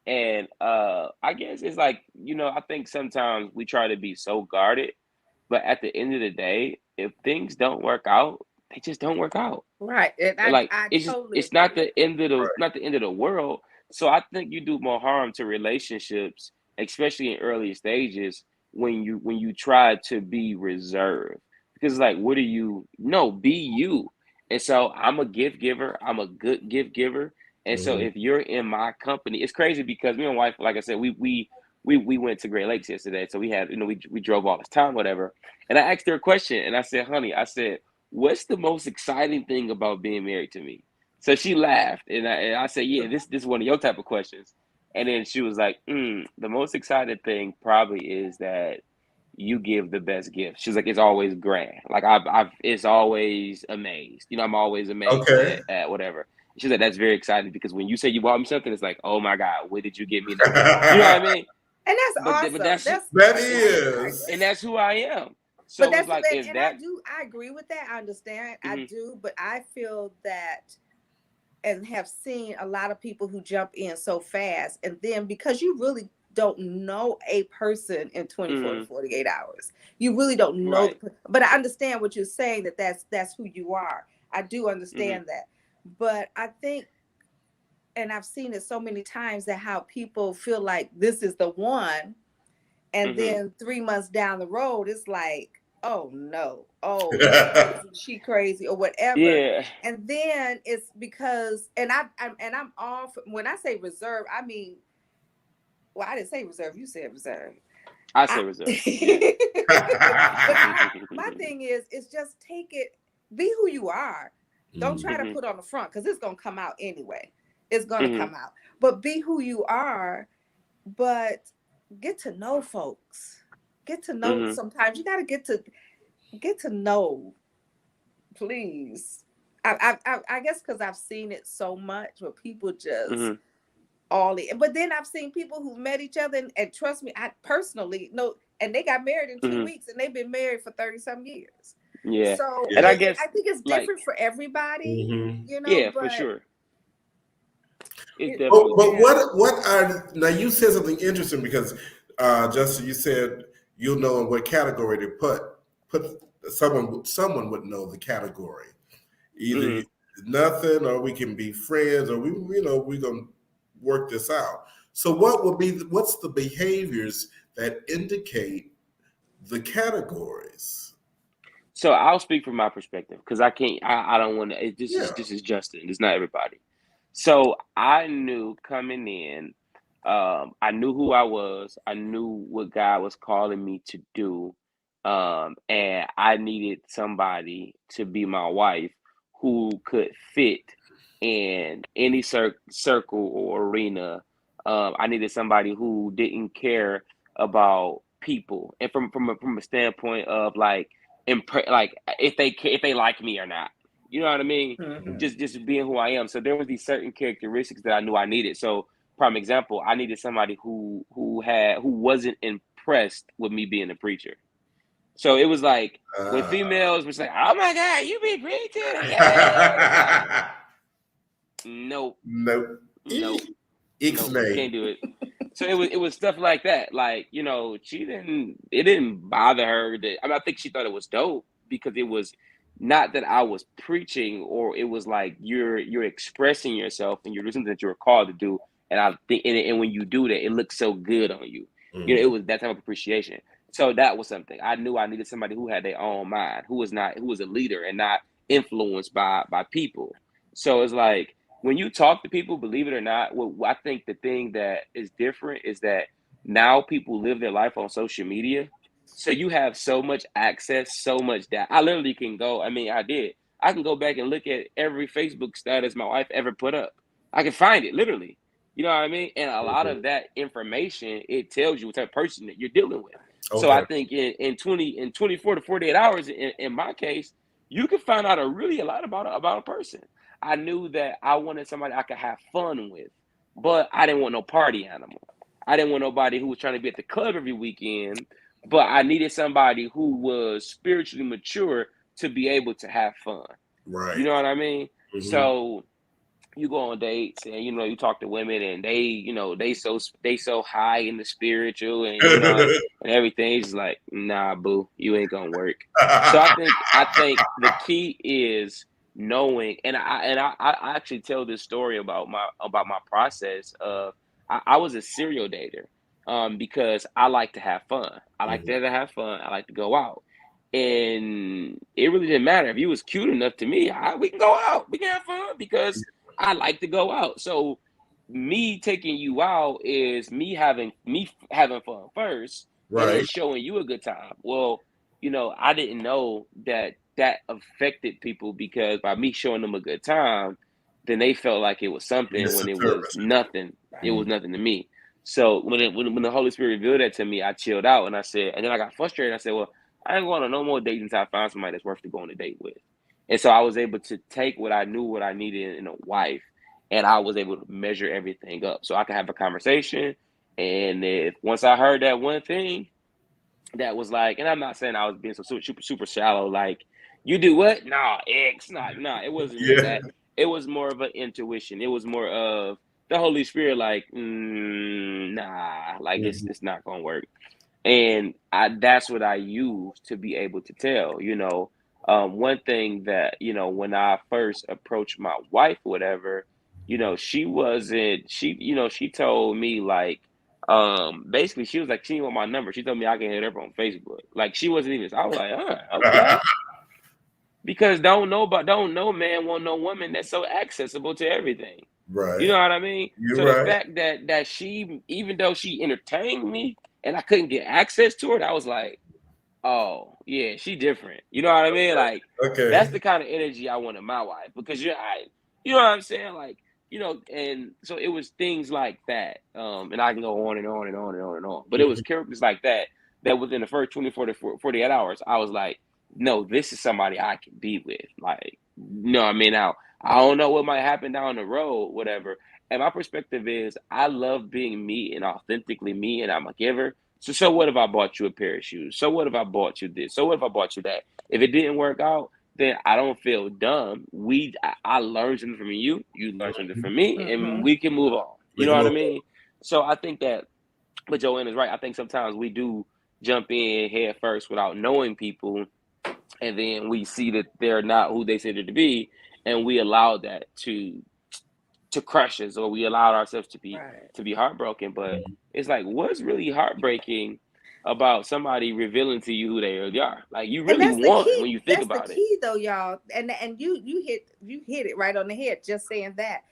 And I guess it's like, I think sometimes we try to be so guarded, but at the end of the day, if things don't work out, they just don't work out. Right. And Like I it's just totally it's not agree. the end of the Right. not the end of the world So I think you do more harm to relationships, especially in early stages, when you try to be reserved. Because like, what are you? No, be you. And so I'm a gift giver. I'm a good gift giver. And so Mhm. if you're in my company, it's crazy because me and my wife, like I said, we went to Great Lakes yesterday. So we had, we drove all this time, whatever. And I asked her a question and I said, honey, I said, what's the most exciting thing about being married to me? So she laughed, and I said, "Yeah, this is one of your type of questions." And then she was like, "The most exciting thing probably is that you give the best gift." She's like, "It's always grand. Like it's always amazed. I'm always amazed Okay. at whatever." She said, "That's very exciting because when you say you bought me something, it's like, oh my God, what did you get me now?" You know what I mean? And that's But awesome. that's That and is. that's who I am. But So it's that's like if and that. I agree with that. I understand. I Mm-hmm, do, but I feel that and have seen a lot of people who jump in so fast, and then because you really don't know a person in 24 to mm-hmm, 48 hours, you really don't know right. but I understand what you're saying, that that's who you are. I do Mm-hmm, understand that. But I think, and I've seen it so many times, that how people feel like this is the one, and mm-hmm. then 3 months down the road it's like, oh no, oh he crazy, she crazy, or whatever. Yeah. And then it's because, I'm all for, when I say reserve, I mean, well, I didn't say reserve, you said reserve. I I, say reserve. Yeah. but my thing is just take it, be who you are. Don't try to Hmm. put on the front, because it's gonna come out anyway. It's gonna Hmm. come out. But be who you are. But get to know folks. Get to know. Hmm. Sometimes you gotta get to know. Please. I guess because I've seen it so much where people just Hmm. all in. But then I've seen people who've met each other, and trust me, I personally know, and they got married in two Hmm. weeks and they've been married for 30 some years. Yeah. So And I Yeah. guess I think it's like, different for everybody, Hmm. yeah, for but sure. It's it, definitely But yeah. different. what are now? You said something interesting because Justin, you said you'll know in what category to put someone would know the category. Either Hmm. nothing, or we can be friends, or we're gonna work this out. So what would be what's the behaviors that indicate the categories? So I'll speak from my perspective because I can't. I don't want to. Yeah. This is Justin. It's not everybody. So I knew coming in. I knew who I was. I knew what God was calling me to do. And I needed somebody to be my wife who could fit in any circle or arena. I needed somebody who didn't care about people, and from a standpoint of like, like if they like me or not. You know what I mean? Mhm. Just being who I am. So there was these certain characteristics that I knew I needed. So prime example, I needed somebody who wasn't impressed with me being a preacher. So it was like when Uh, females was like, "Oh my God, you be preaching?" Yeah, it's like, nope, nope. nope, nope, Ixnay. can't do it. So it was stuff like that. Like, it didn't bother her that, I mean, I think she thought it was dope because it was not that I was preaching, or it was like you're expressing yourself and you're doing something that you're called to do. And I think and when you do that, it looks so good on you. It Mhm. was that type of appreciation. So that was something. I knew I needed somebody who had their own mind, who was a leader and not influenced by people. So it's like when you talk to people, believe it or not, what I think the thing that is different is that now people live their life on social media. So you have so much access, so much that I literally can go. I mean, I did. I can go back and look at every Facebook status my wife ever put up. I can find it literally. You know what I mean? And a lot Mhm. of that information, it tells you what type of person that you're dealing with. So I Okay. think in 24 to 48 hours, in my case, you can find out a lot about a person. I knew that I wanted somebody I could have fun with, but I didn't want no party animal. I didn't want nobody who was trying to be at the club every weekend, but I needed somebody who was spiritually mature to be able to have fun. You Right. know what I mean? Hmm. So you go on dates and you talk to women and they so high in the spiritual and and everything. It's like, nah, boo, you ain't gonna work. So I think the key is knowing, and I actually tell this story about my process of I was a serial dater, because I like to have fun. I like Mhm. to have fun. I like to go out, and it really didn't matter if you was cute enough to me. We can go out, we can have fun because I like to go out. So me taking you out is me having fun first, and then Right. showing you a good time. Well, I didn't know that affected people because by me showing them a good time, then they felt like it was something when it was Misinterpreted. nothing. It was Mhm. nothing to me. So when the Holy Spirit revealed that to me, I chilled out and I said, and then I got frustrated. I said, well, I ain't going on no more dates until I find somebody that's worth to go on a date with. And so I was able to take what I knew what I needed in a wife, and I was able to measure everything up so I could have a conversation. And if once I heard that one thing, that was like, and I'm not saying I was being so super shallow, like, you do what? Nah, X, nah. It wasn't really Yeah. that. It was more of an intuition. It was more of the Holy Spirit, like, nah, like it's Mhm. it's not gonna work. And that's what I use to be able to tell. One thing that when I first approached my wife, whatever, she wasn't. She told me like, basically she was like, she didn't want my number. She told me I can hit her up on Facebook. Like she wasn't even. I was like, okay, because don't know man want no woman that's so accessible to everything. You Right. know what I mean? You're So the right. fact that she, even though she entertained me and I couldn't get access to her, I was like, oh yeah, she different. You know what I mean? Like that's Okay. the kind of energy I want in my wife because you know what I'm saying? Like, and so it was things like that. And I can go on and on and on and on and on. But it was Mhm. characters like that within the first 24 to 48 hours, I was like, no, this is somebody I can be with. Like, no, I mean, now I don't know what might happen down the road, whatever. And my perspective is I love being me and authentically me, and I'm a giver. So what if I bought you a pair of shoes? So what if I bought you this? So what if I bought you that? If it didn't work out, then I don't feel dumb. I learned something from you, you learned something from me, and Mm-hmm. we can move on. We You know can what I move mean? So I think that, but Joanne is right. I think sometimes we do jump in head first without knowing people, and then we see that they're not who they said to be, and we allow that to crush us, or we allowed ourselves to be Right. heartbroken. But on. it's like, what's really heartbreaking about somebody revealing to you who they really are? Like, you And really that's the won key. when you think That's the about it. key though, y'all. And you hit it right on the head just saying that.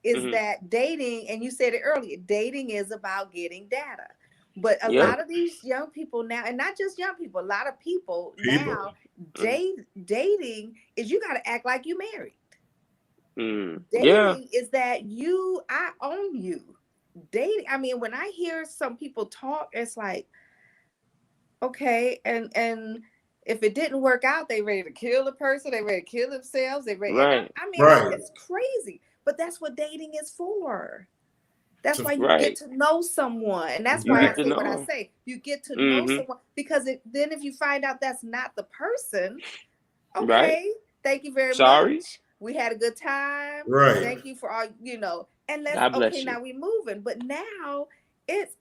Is Hmm. that dating, and you said it earlier, dating is about getting data. But a Yep. lot of these young people now, and not just young people, a lot of people People. now Hmm. dating is you got to act like you married. Yeah. Dating is that I own you. Dating, I mean, when I hear some people talk, it's like, okay, and if it didn't work out, they ready to kill the person, they ready to kill themselves, they ready, and Right. I mean, Right. it's crazy. But that's what dating is for. That's To, why you get Right. to know someone. And that's You why I get to exactly. say what I know. say. You get to know Hmm. someone because then if you find out that's not the person, Right. okay, thank you very Sorry. much. We had a good time. Right. Thank you for all. And let's, God okay, bless you. now we moving. But now it's,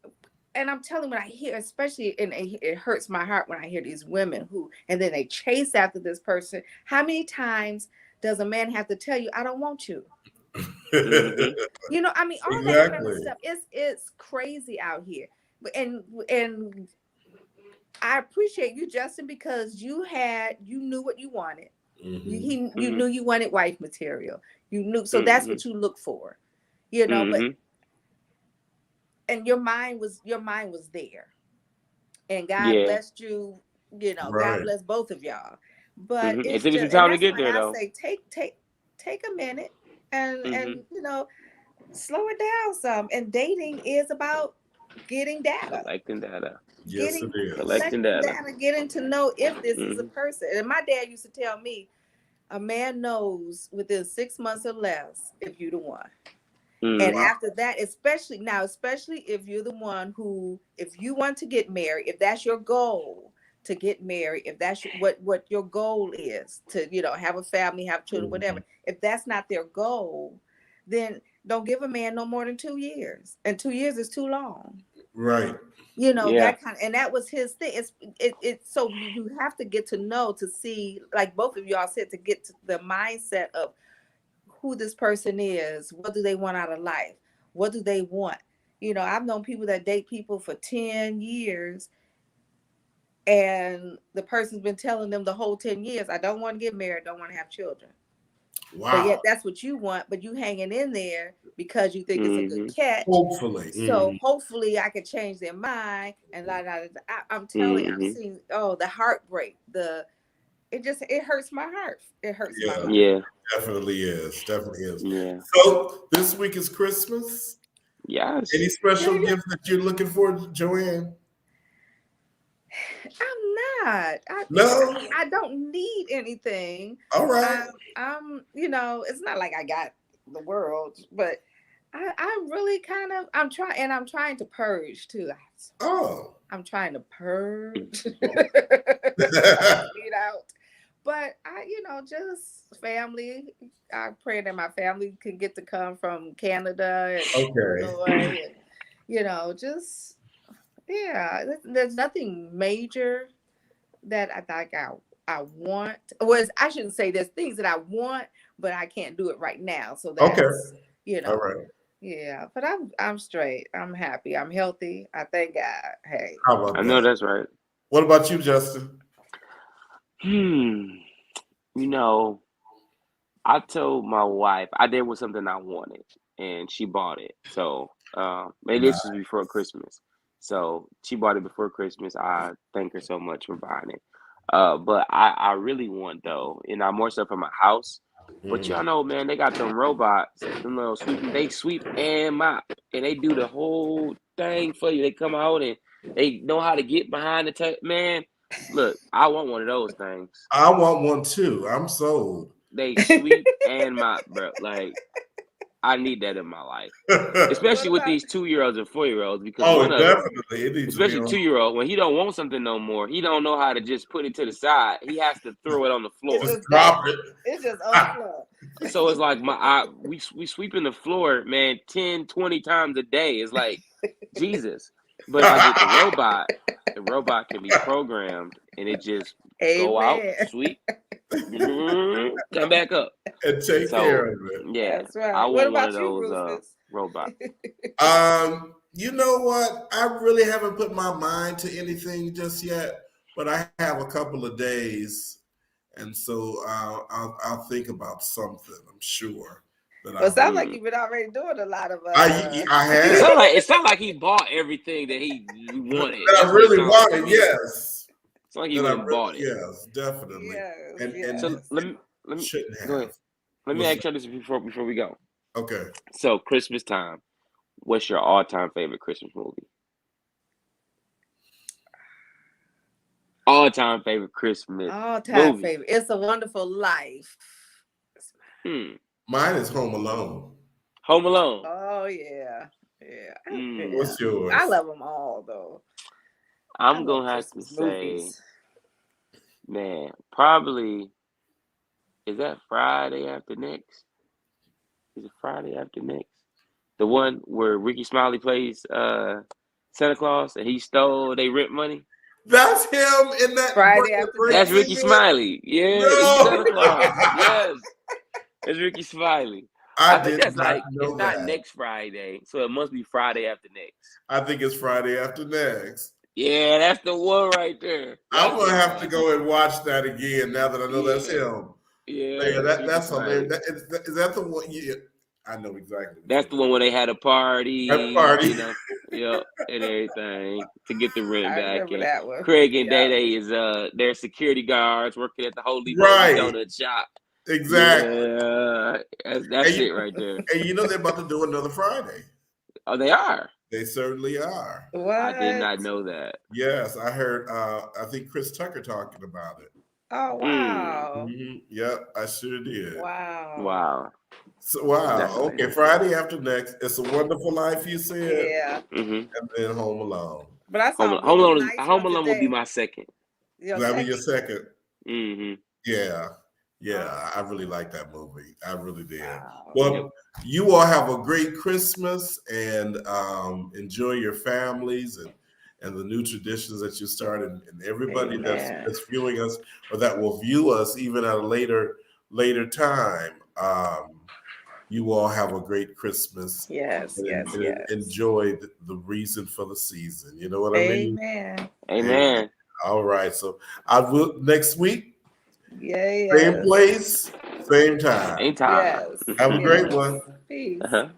and I'm telling you, when I hear, especially, and it hurts my heart when I hear these women and then they chase after this person. How many times does a man have to tell you, I don't want you? Hmm. I mean, all that kind of Exactly. stuff. It's crazy out here. And I appreciate you, Justin, because you knew what you wanted. Hmm. You Hmm. knew you wanted wife material. You knew, so that's Hmm. what you look for. But Hmm. and your mind was there, and God Yeah. blessed you. God Right. bless both of y'all. But It it's took me some just, and time to that's get why there, I though. say take a minute and Hmm. and slow it down some. And dating is about getting data, Collecting data. Yes, it is. Collecting collecting data. data, getting to know if this is a Hmm. person. And my dad used to tell me, a man knows within 6 months or less if you're the one. And Hmm. after that, especially if you're the one who, if you want to get married, if that's your goal to get married, if that's what your goal is to, have a family, have children, Mhm. whatever. If that's not their goal, then don't give a man no more than 2 years. And 2 years is too long. Right. That kind of, and that was his thing. It's so you have to get to know, to see, like both of y'all said, to get to the mindset of who this person is. What do they want out of life? What do they want? I've known people that date people for 10 years, and the person's been telling them the whole 10 years, I don't want to get married, don't want to have children. Wow. But yet that's what you want, but you hanging in there because you think it's a good catch. Hopefully. So hopefully I could change their mind. And I'm telling you, I've seen, the heartbreak, it hurts my heart. It hurts my heart. Yeah. Definitely is. Yeah. So this week is Christmas. Yes. Any special gifts that you're looking for, Joanne? I'm not. No? I don't need anything. All right. It's not like I got the world, but I'm really I'm trying to purge too. Oh. I'm trying to purge. Eat out. But just family. I pray that my family can get to come from Canada and Illinois, and just there's nothing major that I think I want. Well, I shouldn't say there's things that I want, but I can't do it right now. So that's all right. Yeah, but I'm straight. I'm happy. I'm healthy. I thank God. Hey, I know that's right. What about you, Justin? I told my wife there was something I wanted, and she bought it. So maybe this was before Christmas. So she bought it before Christmas. I thank her so much for buying it. But I really want, though, more stuff for my house. But y'all know, man, they got them robots, them little sweeping. They sweep and mop, and they do the whole thing for you. They come out and they know how to get behind the man. Look, I want one of those things. I want one too. I'm sold. They sweep and mop, bro. Like, I need that in my life, especially with these 2-year-olds and 4-year-olds. Because definitely, especially 2-year-old, when he don't want something no more, he don't know how to just put it to the side. He has to throw it on the floor. Just drop it. It's just on the floor. So it's like we sweeping the floor, man, 10, 20 times a day. It's like Jesus. But if I get the robot can be programmed, and it just go out, sweep, come back up, and take care of it. Yeah, that's right. I want one of you, those robots. You know what? I really haven't put my mind to anything just yet, but I have a couple of days, and so I'll think about something. I'm sure. Well, it sounds like you've been already doing a lot of. I have. It sounds like he bought everything that he wanted. That I really wanted. Yes. It's like he bought it. Yes, definitely. Yes, and so let me shouldn't have. Go ahead. Let me ask you this before we go. Okay. So Christmas time, what's your all-time favorite Christmas movie? All-time favorite Christmas. All-time favorite. It's a Wonderful Life. Mine is Home Alone. Home Alone. Oh yeah. What's yours? I love them all though. I'm gonna have to say, man, probably. Is that Friday After Next? Is it Friday After Next? The one where Ricky Smiley plays Santa Claus and he stole their rent money? That's him in that Friday After Next. That's Ricky Smiley. Yeah, no. Santa Claus. Yes. It's Ricky Smiley. I think that's it's not next Friday, so it must be Friday After Next. I think it's Friday After Next. Yeah, that's the one right there. I'm gonna have to go and watch that again now that I know that's him. Yeah, that's hilarious. Is that the one? Yeah, I know exactly. That's the one where they had a party. And everything to get the rent back. And that one. Craig and Day is their security guards working at the Holy Donut shop. Exactly. Yeah, that's it right there. And they're about to do another Friday. Oh, they are. They certainly are. What? I did not know that. Yes, I heard. I think Chris Tucker talking about it. Oh wow! Yep, I sure did. Wow! So, okay, Friday After Next. It's a Wonderful Life. You said. Yeah. And then Home Alone. But I saw Home Alone will be my second. That'll be your second. Mm-hmm. Yeah. Yeah, I really like that movie. I really did. Wow. Well, you all have a great Christmas and enjoy your families and the new traditions that you started. And everybody Amen. that's viewing us or that will view us even at a later time. You all have a great Christmas. Yes, And, yes, and yes. enjoy the reason for the season. You know what I mean? Amen. Amen. All right. So I will next week. Yay. Same place, same time. Anytime. Yes. Have a great Yes. one. Peace. Uh-huh.